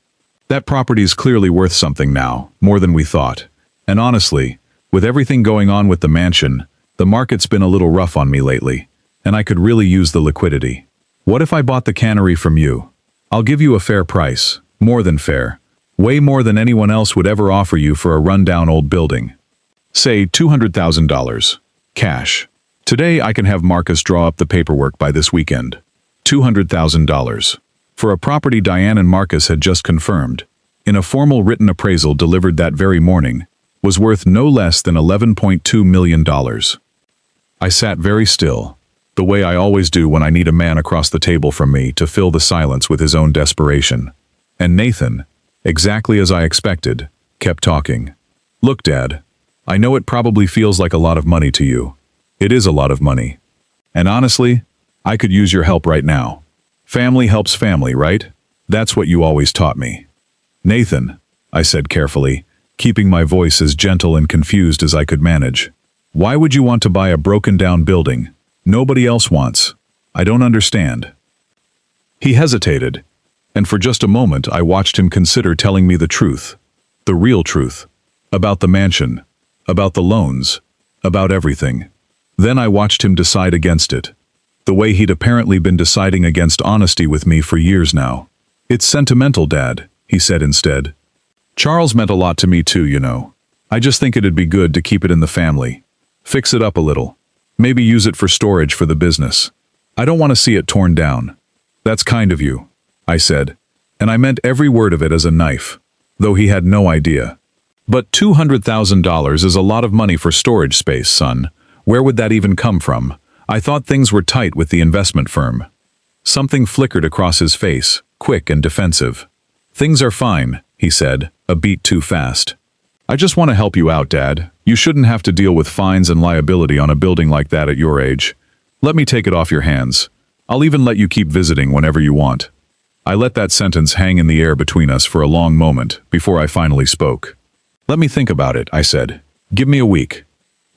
That property's clearly worth something now, more than we thought. And honestly, with everything going on with the mansion, the market's been a little rough on me lately, and I could really use the liquidity. What if I bought the cannery from you? I'll give you a fair price, more than fair, way more than anyone else would ever offer you for a rundown old building. Say $200,000. Cash. Today I can have Marcus draw up the paperwork by this weekend. $200,000. For a property Diane and Marcus had just confirmed, in a formal written appraisal delivered that very morning, was worth no less than $11.2 million. I sat very still, the way I always do when I need a man across the table from me to fill the silence with his own desperation. And Nathan, exactly as I expected, kept talking. "Look, Dad, I know it probably feels like a lot of money to you. It is a lot of money. And honestly, I could use your help right now. Family helps family, right? That's what you always taught me." "Nathan," I said carefully, keeping my voice as gentle and confused as I could manage, "why would you want to buy a broken-down building nobody else wants? I don't understand." He hesitated, and for just a moment I watched him consider telling me the truth, the real truth, about the mansion, about the loans, about everything. Then I watched him decide against it, the way he'd apparently been deciding against honesty with me for years now. "It's sentimental, Dad," he said instead. "Charles meant a lot to me too, you know. I just think it'd be good to keep it in the family. Fix it up a little. Maybe use it for storage for the business. I don't want to see it torn down." "That's kind of you," I said, and I meant every word of it as a knife, though he had no idea. "But $200,000 is a lot of money for storage space, son. Where would that even come from? I thought things were tight with the investment firm." Something flickered across his face, quick and defensive. "Things are fine," he said, a beat too fast. "I just want to help you out, Dad. You shouldn't have to deal with fines and liability on a building like that at your age. Let me take it off your hands. I'll even let you keep visiting whenever you want." I let that sentence hang in the air between us for a long moment before I finally spoke. "Let me think about it," I said. "Give me a week."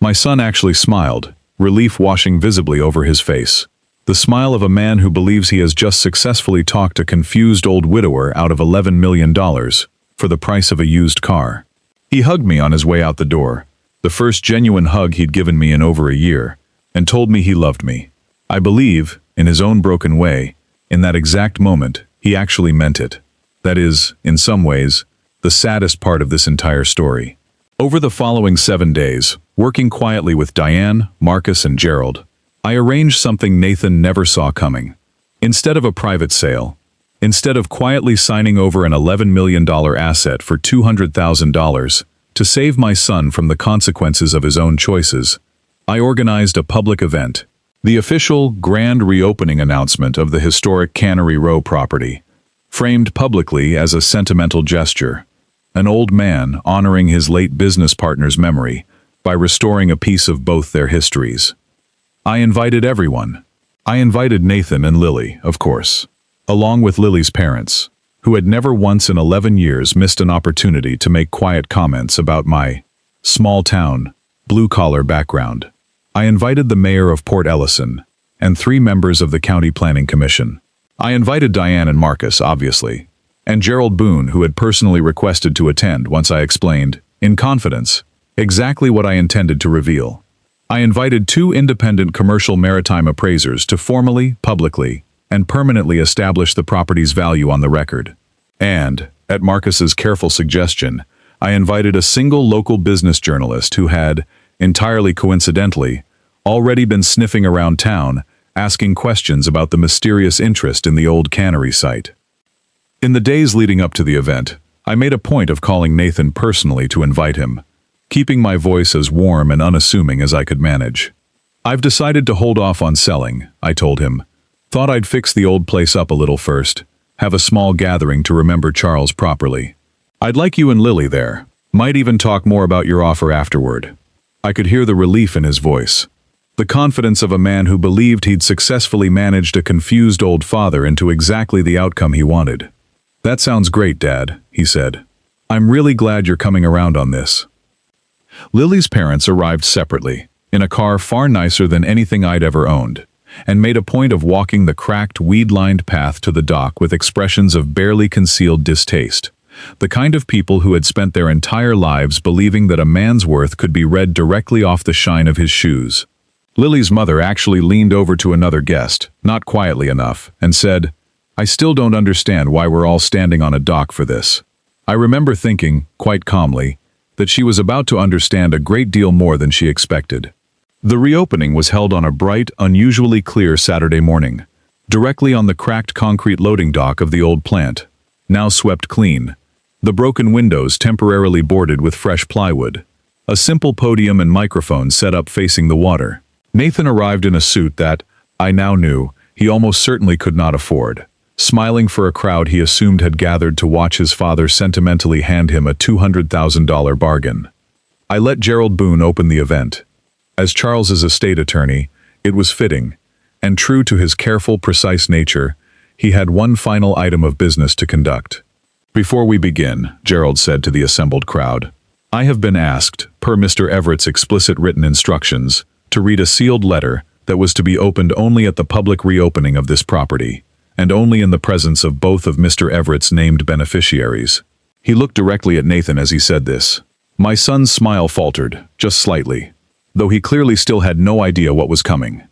My son actually smiled, relief washing visibly over his face. The smile of a man who believes he has just successfully talked a confused old widower out of $11 million, for the price of a used car. He hugged me on his way out the door, the first genuine hug he'd given me in over a year, and told me he loved me. I believe, in his own broken way, in that exact moment, he actually meant it. That is, in some ways, the saddest part of this entire story. Over the following 7 days, working quietly with Diane, Marcus, and Gerald, I arranged something Nathan never saw coming. Instead of a private sale, instead of quietly signing over an $11 million asset for $200,000 to save my son from the consequences of his own choices, I organized a public event, the official grand reopening announcement of the historic Cannery Row property, framed publicly as a sentimental gesture, an old man honoring his late business partner's memory by restoring a piece of both their histories. I invited everyone. I invited Nathan and Lily, of course, along with Lily's parents, who had never once in 11 years missed an opportunity to make quiet comments about my small-town, blue-collar background. I invited the mayor of Port Ellison and 3 members of the County Planning Commission. I invited Diane and Marcus, obviously, and Gerald Boone, who had personally requested to attend once I explained, in confidence, exactly what I intended to reveal. I invited 2 independent commercial maritime appraisers to formally, publicly, and permanently establish the property's value on the record. And, at Marcus's careful suggestion, I invited a single local business journalist who had, entirely coincidentally, already been sniffing around town, asking questions about the mysterious interest in the old cannery site. In the days leading up to the event, I made a point of calling Nathan personally to invite him, keeping my voice as warm and unassuming as I could manage. "I've decided to hold off on selling," I told him. "Thought I'd fix the old place up a little first, have a small gathering to remember Charles properly. I'd like you and Lily there. Might even talk more about your offer afterward." I could hear the relief in his voice, the confidence of a man who believed he'd successfully managed a confused old father into exactly the outcome he wanted. "That sounds great, Dad," he said. "I'm really glad you're coming around on this." Lily's parents arrived separately, in a car far nicer than anything I'd ever owned, and made a point of walking the cracked, weed-lined path to the dock with expressions of barely concealed distaste, the kind of people who had spent their entire lives believing that a man's worth could be read directly off the shine of his shoes. Lily's mother actually leaned over to another guest, not quietly enough, and said, "I still don't understand why we're all standing on a dock for this." I remember thinking, quite calmly, that she was about to understand a great deal more than she expected. The reopening was held on a bright, unusually clear Saturday morning, directly on the cracked concrete loading dock of the old plant, now swept clean, the broken windows temporarily boarded with fresh plywood, a simple podium and microphone set up facing the water. Nathan arrived in a suit that, I now knew, he almost certainly could not afford, smiling for a crowd he assumed had gathered to watch his father sentimentally hand him a $200,000 bargain. I let Gerald Boone open the event. As Charles's estate attorney, it was fitting, and true to his careful, precise nature, he had one final item of business to conduct. "Before we begin," Gerald said to the assembled crowd, "I have been asked, per Mr. Everett's explicit written instructions, to read a sealed letter that was to be opened only at the public reopening of this property, and only in the presence of both of Mr. Everett's named beneficiaries." He looked directly at Nathan as he said this. My son's smile faltered, just slightly, though he clearly still had no idea what was coming.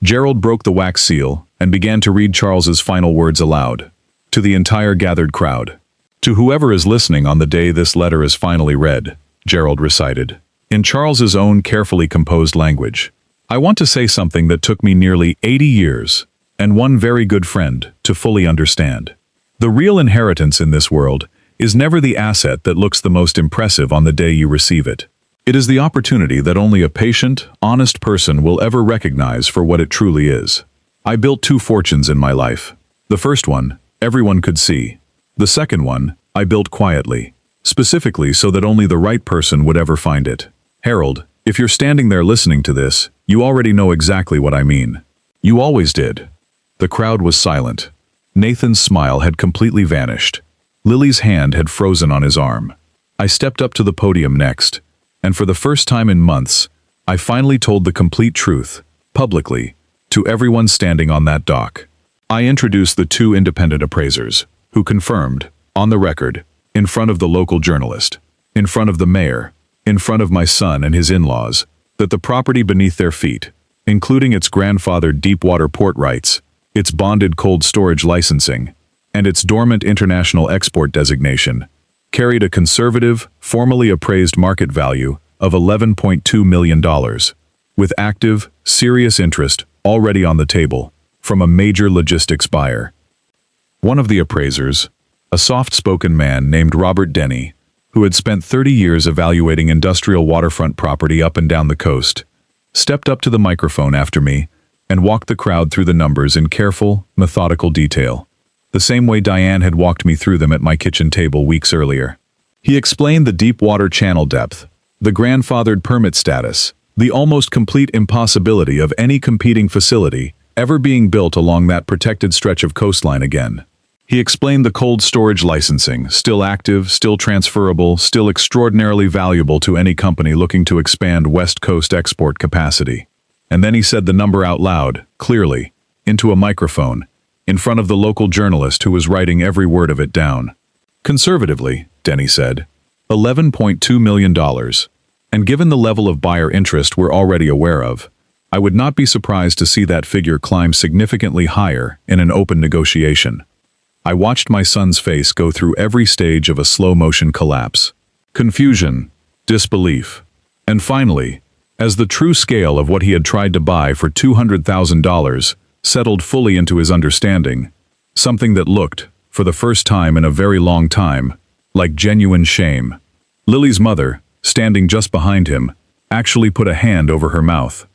Gerald broke the wax seal and began to read Charles's final words aloud, to the entire gathered crowd. "To whoever is listening on the day this letter is finally read," Gerald recited, in Charles's own carefully composed language, "I want to say something that took me nearly 80 years, and one very good friend, to fully understand. The real inheritance in this world is never the asset that looks the most impressive on the day you receive it. It is the opportunity that only a patient, honest person will ever recognize for what it truly is. I built 2 fortunes in my life. The first one, everyone could see. The second one, I built quietly, specifically so that only the right person would ever find it. Harold, if you're standing there listening to this, you already know exactly what I mean. You always did." The crowd was silent. Nathan's smile had completely vanished. Lily's hand had frozen on his arm. I stepped up to the podium next, and for the first time in months, I finally told the complete truth, publicly, to everyone standing on that dock. I introduced the 2 independent appraisers, who confirmed, on the record, in front of the local journalist, in front of the mayor, in front of my son and his in-laws, that the property beneath their feet, including its grandfathered deepwater port rights, its bonded cold storage licensing, and its dormant international export designation, carried a conservative, formally appraised market value of $11.2 million, with active, serious interest already on the table from a major logistics buyer. One of the appraisers, a soft-spoken man named Robert Denny, who had spent 30 years evaluating industrial waterfront property up and down the coast, stepped up to the microphone after me and walked the crowd through the numbers in careful, methodical detail, the same way Diane had walked me through them at my kitchen table weeks earlier. He explained the deep water channel depth, the grandfathered permit status, the almost complete impossibility of any competing facility ever being built along that protected stretch of coastline again. He explained the cold storage licensing, still active, still transferable, still extraordinarily valuable to any company looking to expand West Coast export capacity. And then he said the number out loud, clearly, into a microphone, in front of the local journalist who was writing every word of it down. Conservatively, Denny said, $11.2 million. And given the level of buyer interest we're already aware of, I would not be surprised to see that figure climb significantly higher in an open negotiation. I watched my son's face go through every stage of a slow-motion collapse. Confusion, disbelief, and finally, as the true scale of what he had tried to buy for $200,000 settled fully into his understanding, something that looked, for the first time in a very long time, like genuine shame. Lily's mother, standing just behind him, actually put a hand over her mouth.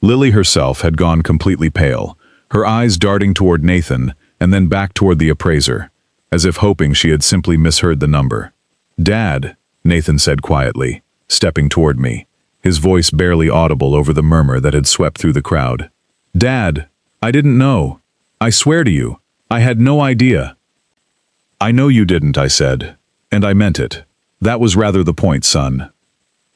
Lily herself had gone completely pale, her eyes darting toward Nathan and then back toward the appraiser, as if hoping she had simply misheard the number. "Dad," Nathan said quietly, stepping toward me, his voice barely audible over the murmur that had swept through the crowd. "Dad, I didn't know. I swear to you, I had no idea." "I know you didn't," I said, and I meant it. That was rather the point, son.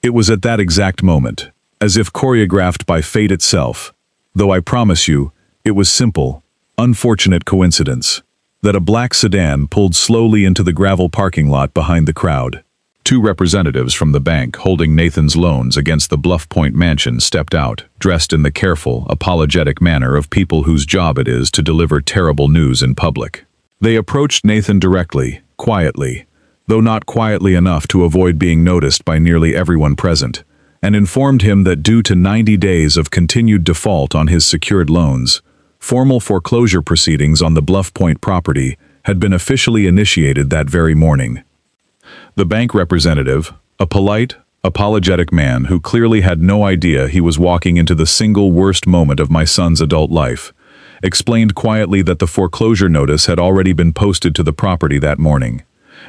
It was at that exact moment, as if choreographed by fate itself, though I promise you, it was simple, unfortunate coincidence, that a black sedan pulled slowly into the gravel parking lot behind the crowd. Two representatives from the bank holding Nathan's loans against the Bluff Point mansion stepped out, dressed in the careful, apologetic manner of people whose job it is to deliver terrible news in public. They approached Nathan directly, quietly, though not quietly enough to avoid being noticed by nearly everyone present, and informed him that due to 90 days of continued default on his secured loans, formal foreclosure proceedings on the Bluff Point property had been officially initiated that very morning. The bank representative, a polite, apologetic man who clearly had no idea he was walking into the single worst moment of my son's adult life, explained quietly that the foreclosure notice had already been posted to the property that morning,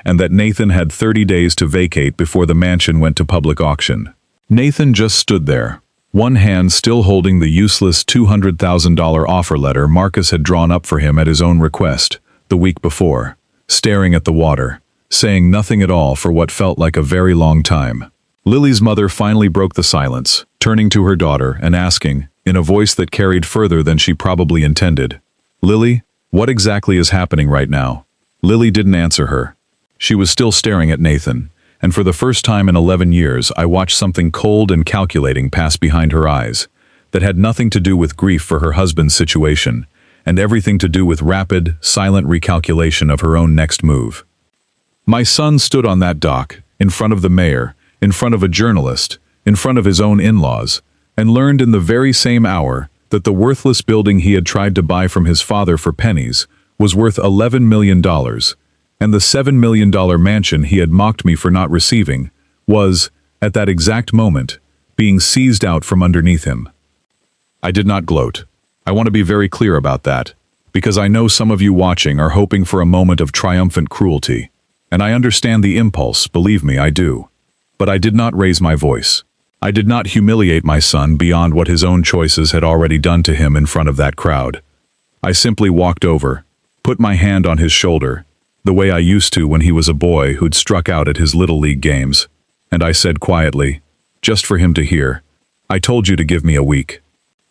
and that Nathan had 30 days to vacate before the mansion went to public auction. Nathan just stood there, one hand still holding the useless $200,000 offer letter Marcus had drawn up for him at his own request, the week before, staring at the water, saying nothing at all for what felt like a very long time. Lily's mother finally broke the silence, turning to her daughter and asking, in a voice that carried further than she probably intended, "Lily, what exactly is happening right now?" Lily didn't answer her. She was still staring at Nathan, and for the first time in 11 years I watched something cold and calculating pass behind her eyes, that had nothing to do with grief for her husband's situation, and everything to do with rapid, silent recalculation of her own next move. My son stood on that dock, in front of the mayor, in front of a journalist, in front of his own in-laws, and learned in the very same hour that the worthless building he had tried to buy from his father for pennies was worth $11 million, and the $7 million mansion he had mocked me for not receiving was, at that exact moment, being seized out from underneath him. I did not gloat. I want to be very clear about that, because I know some of you watching are hoping for a moment of triumphant cruelty, and I understand the impulse, believe me, I do. But I did not raise my voice. I did not humiliate my son beyond what his own choices had already done to him in front of that crowd. I simply walked over, put my hand on his shoulder, the way I used to when he was a boy who'd struck out at his Little League games, and I said quietly, just for him to hear, "I told you to give me a week."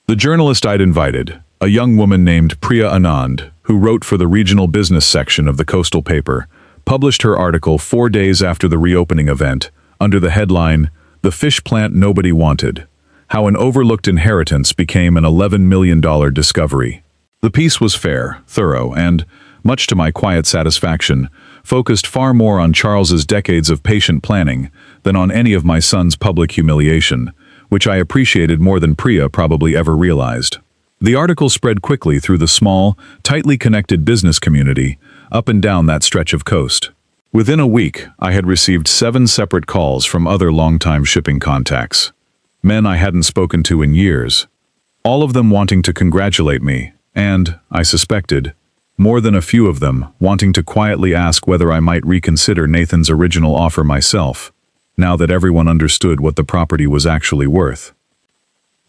The journalist I'd invited, a young woman named Priya Anand, who wrote for the regional business section of the coastal paper, published her article 4 days after the reopening event, under the headline, "The Fish Plant Nobody Wanted: How an Overlooked Inheritance Became an $11 million Discovery." The piece was fair, thorough, and, much to my quiet satisfaction, focused far more on Charles's decades of patient planning than on any of my son's public humiliation, which I appreciated more than Priya probably ever realized. The article spread quickly through the small, tightly connected business community, up and down that stretch of coast. Within a week, I had received 7 separate calls from other longtime shipping contacts. Men I hadn't spoken to in years. All of them wanting to congratulate me, and, I suspected, more than a few of them wanting to quietly ask whether I might reconsider Nathan's original offer myself, now that everyone understood what the property was actually worth.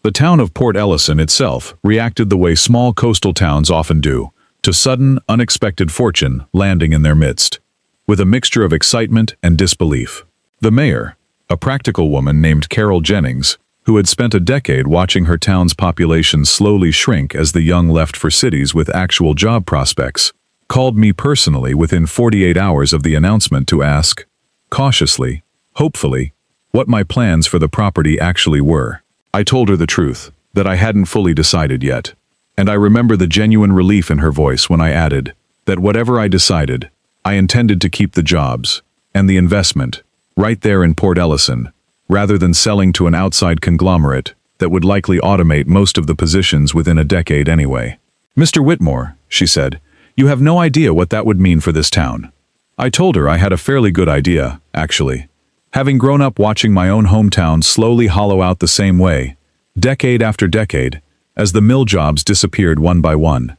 The town of Port Ellison itself reacted the way small coastal towns often do, to sudden, unexpected fortune landing in their midst, with a mixture of excitement and disbelief. The mayor, a practical woman named Carol Jennings, who had spent a decade watching her town's population slowly shrink as the young left for cities with actual job prospects, called me personally within 48 hours of the announcement to ask, cautiously, hopefully, what my plans for the property actually were. I told her the truth, that I hadn't fully decided yet, and I remember the genuine relief in her voice when I added that whatever I decided, I intended to keep the jobs and the investment right there in Port Ellison, rather than selling to an outside conglomerate that would likely automate most of the positions within a decade anyway. "Mr. Whitmore," she said, "you have no idea what that would mean for this town." I told her I had a fairly good idea, actually. Having grown up watching my own hometown slowly hollow out the same way, decade after decade, as the mill jobs disappeared one by one.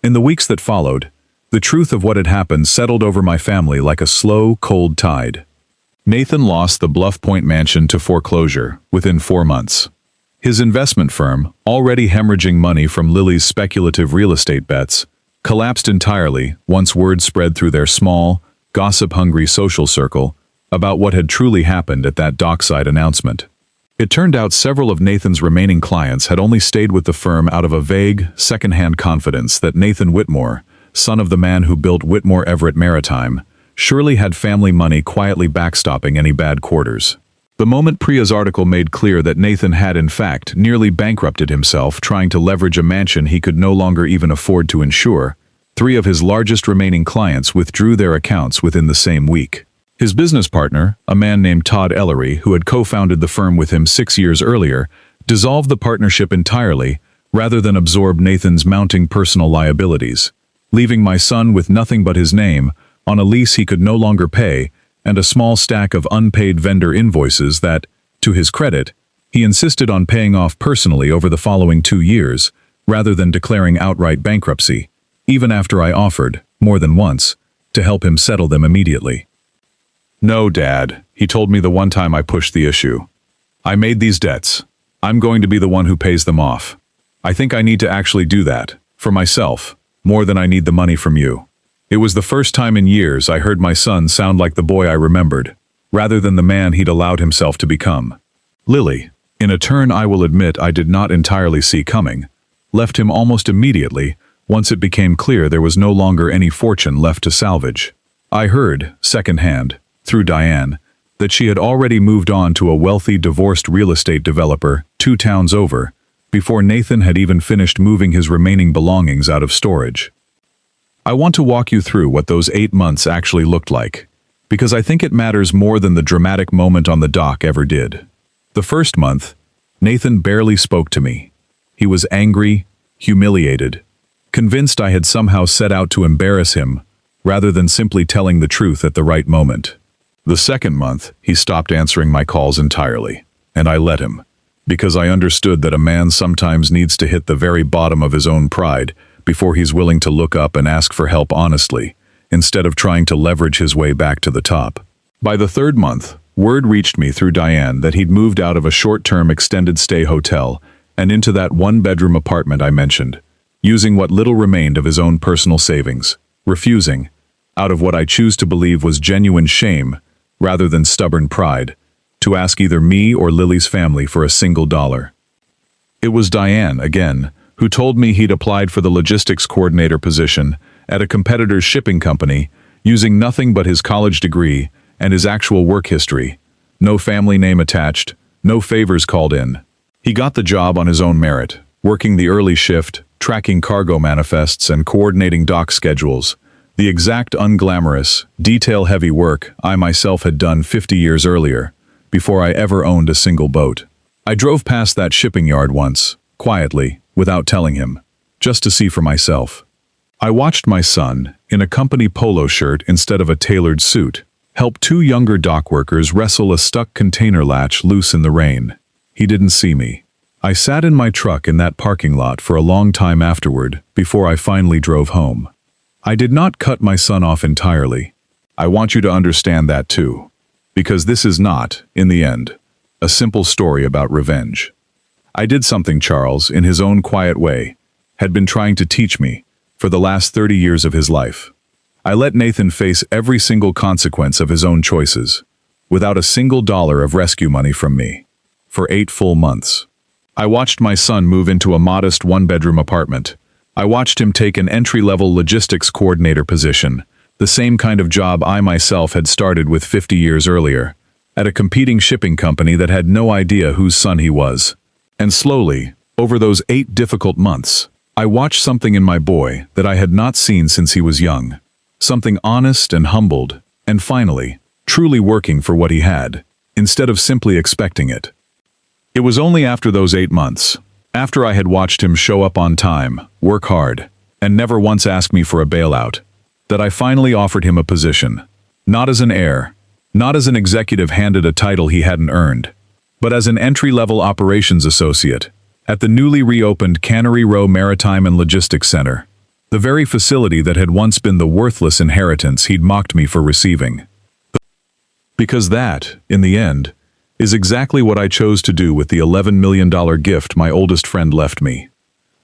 In the weeks that followed, the truth of what had happened settled over my family like a slow, cold tide. Nathan lost the Bluff Point mansion to foreclosure within 4 months. His investment firm, already hemorrhaging money from Lily's speculative real estate bets, collapsed entirely once word spread through their small, gossip-hungry social circle about what had truly happened at that dockside announcement. It turned out several of Nathan's remaining clients had only stayed with the firm out of a vague, second-hand confidence that Nathan Whitmore, son of the man who built Whitmore Everett Maritime, surely had family money quietly backstopping any bad quarters. The moment Priya's article made clear that Nathan had in fact nearly bankrupted himself trying to leverage a mansion he could no longer even afford to insure, 3 of his largest remaining clients withdrew their accounts within the same week. His business partner, a man named Todd Ellery, who had co-founded the firm with him 6 years earlier, dissolved the partnership entirely rather than absorb Nathan's mounting personal liabilities, leaving my son with nothing but his name on a lease he could no longer pay and a small stack of unpaid vendor invoices that, to his credit, he insisted on paying off personally over the following 2 years, rather than declaring outright bankruptcy, even after I offered, more than once, to help him settle them immediately. "No, Dad," he told me the one time I pushed the issue. "I made these debts. I'm going to be the one who pays them off. I think I need to actually do that, for myself, more than I need the money from you." It was the first time in years I heard my son sound like the boy I remembered, rather than the man he'd allowed himself to become. Lily, in a turn I will admit I did not entirely see coming, left him almost immediately once it became clear there was no longer any fortune left to salvage. I heard, secondhand, through Diane, that she had already moved on to a wealthy divorced real estate developer 2 towns over, before Nathan had even finished moving his remaining belongings out of storage. I want to walk you through what those 8 months actually looked like, because I think it matters more than the dramatic moment on the dock ever did. The first month, Nathan barely spoke to me. He was angry, humiliated, convinced I had somehow set out to embarrass him, rather than simply telling the truth at the right moment. The second month, he stopped answering my calls entirely, and I let him, because I understood that a man sometimes needs to hit the very bottom of his own pride before he's willing to look up and ask for help honestly, instead of trying to leverage his way back to the top. By the 3rd month, word reached me through Diane that he'd moved out of a short-term extended stay hotel and into that 1-bedroom apartment I mentioned, using what little remained of his own personal savings, refusing, out of what I choose to believe was genuine shame, rather than stubborn pride, to ask either me or Lily's family for a single dollar. It was Diane, again, who told me he'd applied for the logistics coordinator position at a competitor's shipping company using nothing but his college degree and his actual work history. No family name attached, no favors called in. He got the job on his own merit, working the early shift, tracking cargo manifests and coordinating dock schedules, the exact unglamorous, detail-heavy work I myself had done 50 years earlier, before I ever owned a single boat. I drove past that shipping yard once, quietly, without telling him, just to see for myself. I watched my son, in a company polo shirt instead of a tailored suit, help two younger dock workers wrestle a stuck container latch loose in the rain. He didn't see me. I sat in my truck in that parking lot for a long time afterward, before I finally drove home. I did not cut my son off entirely. I want you to understand that too. Because this is not, in the end, a simple story about revenge. I did something Charles, in his own quiet way, had been trying to teach me for the last 30 years of his life. I let Nathan face every single consequence of his own choices, without a single dollar of rescue money from me, for 8 full months. I watched my son move into a modest one-bedroom apartment. I watched him take an entry-level logistics coordinator position, the same kind of job I myself had started with 50 years earlier, at a competing shipping company that had no idea whose son he was. And slowly, over those 8 difficult months, I watched something in my boy that I had not seen since he was young. Something honest and humbled, and finally, truly working for what he had, instead of simply expecting it. It was only after those 8 months, after I had watched him show up on time, work hard, and never once ask me for a bailout, that I finally offered him a position, not as an heir, not as an executive handed a title he hadn't earned, but as an entry-level operations associate at the newly reopened Cannery Row Maritime and Logistics Center, the very facility that had once been the worthless inheritance he'd mocked me for receiving. Because that, in the end, is exactly what I chose to do with the $11 million gift my oldest friend left me.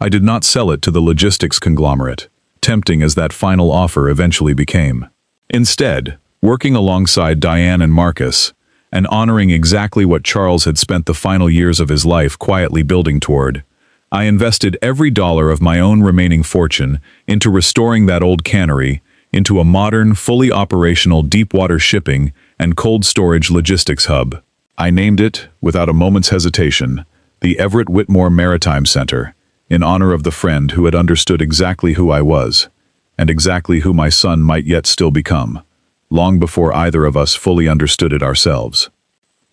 I did not sell it to the logistics conglomerate, tempting as that final offer eventually became. Instead, working alongside Diane and Marcus, and honoring exactly what Charles had spent the final years of his life quietly building toward, I invested every dollar of my own remaining fortune into restoring that old cannery into a modern, fully operational deep-water shipping and cold storage logistics hub. I named it, without a moment's hesitation, the Everett Whitmore Maritime Center, in honor of the friend who had understood exactly who I was, and exactly who my son might yet still become, long before either of us fully understood it ourselves.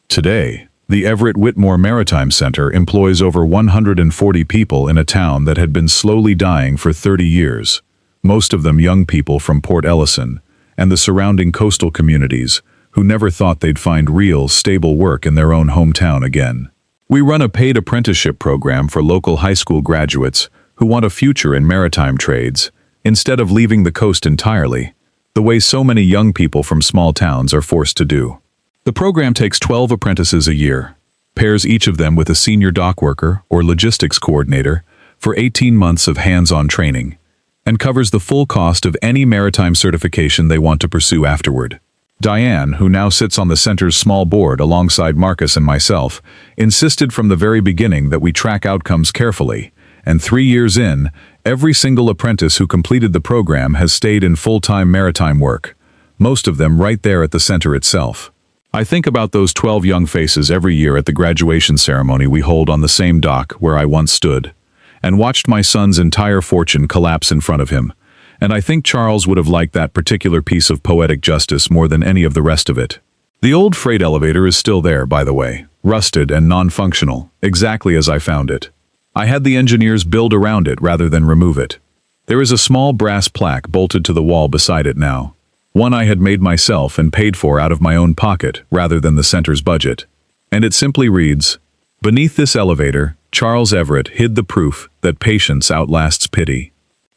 Today, the Everett Whitmore Maritime Center employs over 140 people in a town that had been slowly dying for 30 years, most of them young people from Port Ellison and the surrounding coastal communities who never thought they'd find real, stable work in their own hometown again. We run a paid apprenticeship program for local high school graduates who want a future in maritime trades, instead of leaving the coast entirely, the way so many young people from small towns are forced to do. The program takes 12 apprentices a year, pairs each of them with a senior dock worker or logistics coordinator for 18 months of hands-on training, and covers the full cost of any maritime certification they want to pursue afterward. Diane, who now sits on the center's small board alongside Marcus and myself, insisted from the very beginning that we track outcomes carefully, and 3 years in, every single apprentice who completed the program has stayed in full-time maritime work, most of them right there at the center itself. I think about those 12 young faces every year at the graduation ceremony we hold on the same dock where I once stood, and watched my son's entire fortune collapse in front of him, and I think Charles would have liked that particular piece of poetic justice more than any of the rest of it. The old freight elevator is still there, by the way, rusted and non-functional, exactly as I found it. I had the engineers build around it rather than remove it. There is a small brass plaque bolted to the wall beside it now, one I had made myself and paid for out of my own pocket rather than the center's budget. And it simply reads, "Beneath this elevator, Charles Everett hid the proof that patience outlasts pity.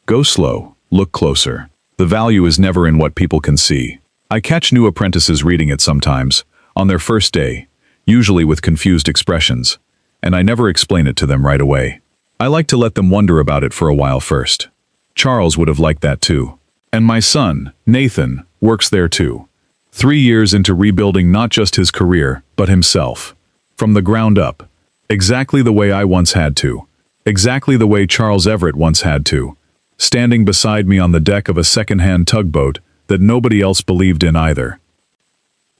Go slow, look closer. The value is never in what people can see." I catch new apprentices reading it sometimes, on their first day, usually with confused expressions, and I never explain it to them right away. I like to let them wonder about it for a while first. Charles would have liked that too. And my son, Nathan, works there too. 3 years into rebuilding not just his career, but himself. From the ground up. Exactly the way I once had to. Exactly the way Charles Everett once had to. Standing beside me on the deck of a second-hand tugboat that nobody else believed in either.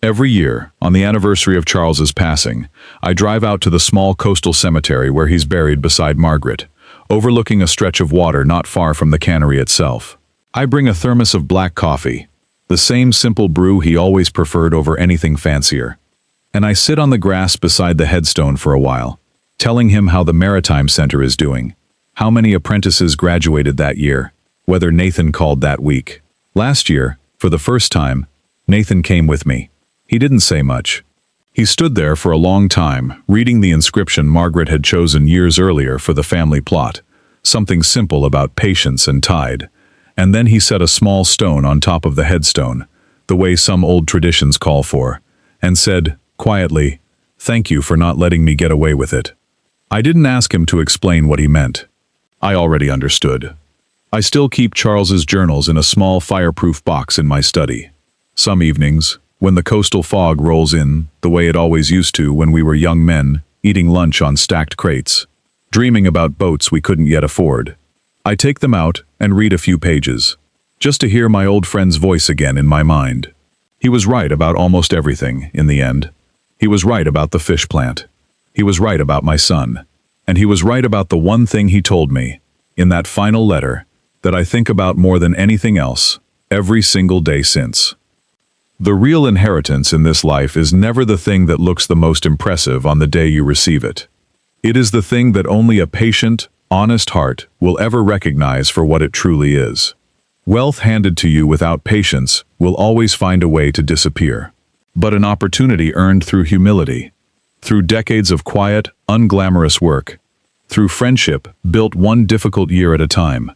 Every year, on the anniversary of Charles's passing, I drive out to the small coastal cemetery where he's buried beside Margaret, overlooking a stretch of water not far from the cannery itself. I bring a thermos of black coffee, the same simple brew he always preferred over anything fancier. And I sit on the grass beside the headstone for a while, telling him how the Maritime Center is doing, how many apprentices graduated that year, whether Nathan called that week. Last year, for the first time, Nathan came with me. He didn't say much. He stood there for a long time, reading the inscription Margaret had chosen years earlier for the family plot, something simple about patience and tide, and then he set a small stone on top of the headstone, the way some old traditions call for, and said, quietly, "Thank you for not letting me get away with it." I didn't ask him to explain what he meant. I already understood. I still keep Charles's journals in a small fireproof box in my study. Some evenings, when the coastal fog rolls in, the way it always used to when we were young men, eating lunch on stacked crates, dreaming about boats we couldn't yet afford, I take them out and read a few pages, just to hear my old friend's voice again in my mind. He was right about almost everything, in the end. He was right about the fish plant. He was right about my son. And he was right about the one thing he told me, in that final letter, that I think about more than anything else, every single day since. The real inheritance in this life is never the thing that looks the most impressive on the day you receive it. It is the thing that only a patient, honest heart will ever recognize for what it truly is. Wealth handed to you without patience will always find a way to disappear. But an opportunity earned through humility, through decades of quiet, unglamorous work, through friendship built one difficult year at a time,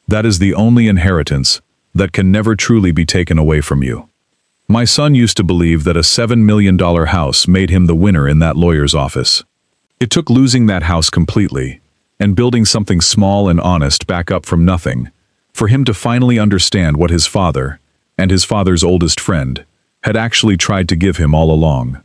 that is the only inheritance that can never truly be taken away from you. My son used to believe that a $7 million house made him the winner in that lawyer's office. It took losing that house completely and building something small and honest back up from nothing for him to finally understand what his father, and his father's oldest friend, had actually tried to give him all along.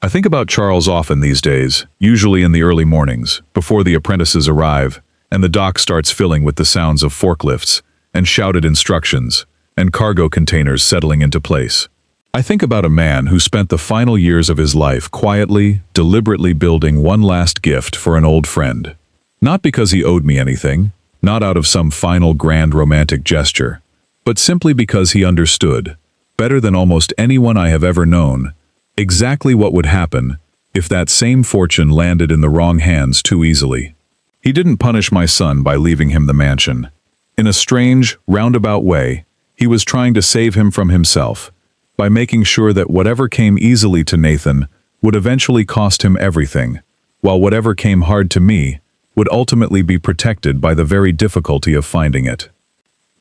I think about Charles often these days, usually in the early mornings, before the apprentices arrive and the dock starts filling with the sounds of forklifts and shouted instructions and cargo containers settling into place. I think about a man who spent the final years of his life quietly, deliberately building one last gift for an old friend. Not because he owed me anything, not out of some final grand romantic gesture, but simply because he understood, better than almost anyone I have ever known, exactly what would happen if that same fortune landed in the wrong hands too easily. He didn't punish my son by leaving him the mansion. In a strange, roundabout way, he was trying to save him from himself, by making sure that whatever came easily to Nathan would eventually cost him everything, while whatever came hard to me would ultimately be protected by the very difficulty of finding it.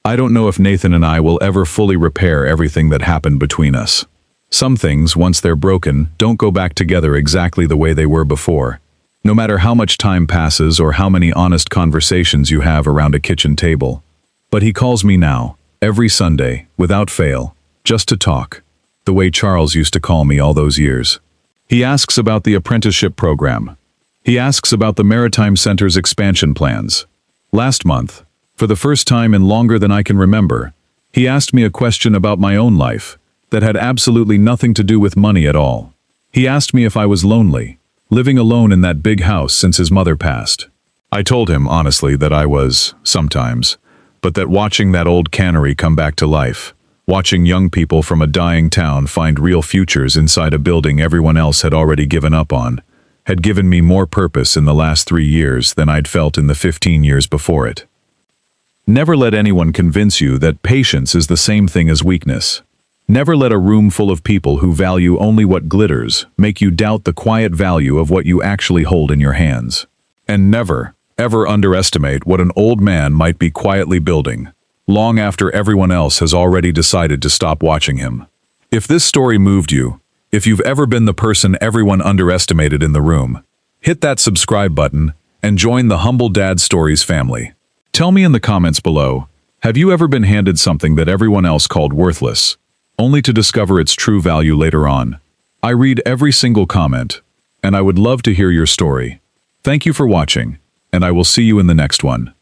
I don't know if Nathan and I will ever fully repair everything that happened between us. Some things, once they're broken, don't go back together exactly the way they were before, no matter how much time passes or how many honest conversations you have around a kitchen table. But he calls me now, every Sunday, without fail, just to talk, the way Charles used to call me all those years. He asks about the apprenticeship program. He asks about the Maritime Center's expansion plans. Last month, for the first time in longer than I can remember, he asked me a question about my own life that had absolutely nothing to do with money at all. He asked me if I was lonely, living alone in that big house since his mother passed. I told him honestly that I was, sometimes, but that watching that old cannery come back to life, watching young people from a dying town find real futures inside a building everyone else had already given up on, had given me more purpose in the last 3 years than I'd felt in the 15 years before it. Never let anyone convince you that patience is the same thing as weakness. Never let a room full of people who value only what glitters make you doubt the quiet value of what you actually hold in your hands. And never, ever underestimate what an old man might be quietly building, long after everyone else has already decided to stop watching him. If this story moved you, if you've ever been the person everyone underestimated in the room, hit that subscribe button and join the Humble Dad Stories family. Tell me in the comments below, have you ever been handed something that everyone else called worthless, only to discover its true value later on? I read every single comment, and I would love to hear your story. Thank you for watching, and I will see you in the next one.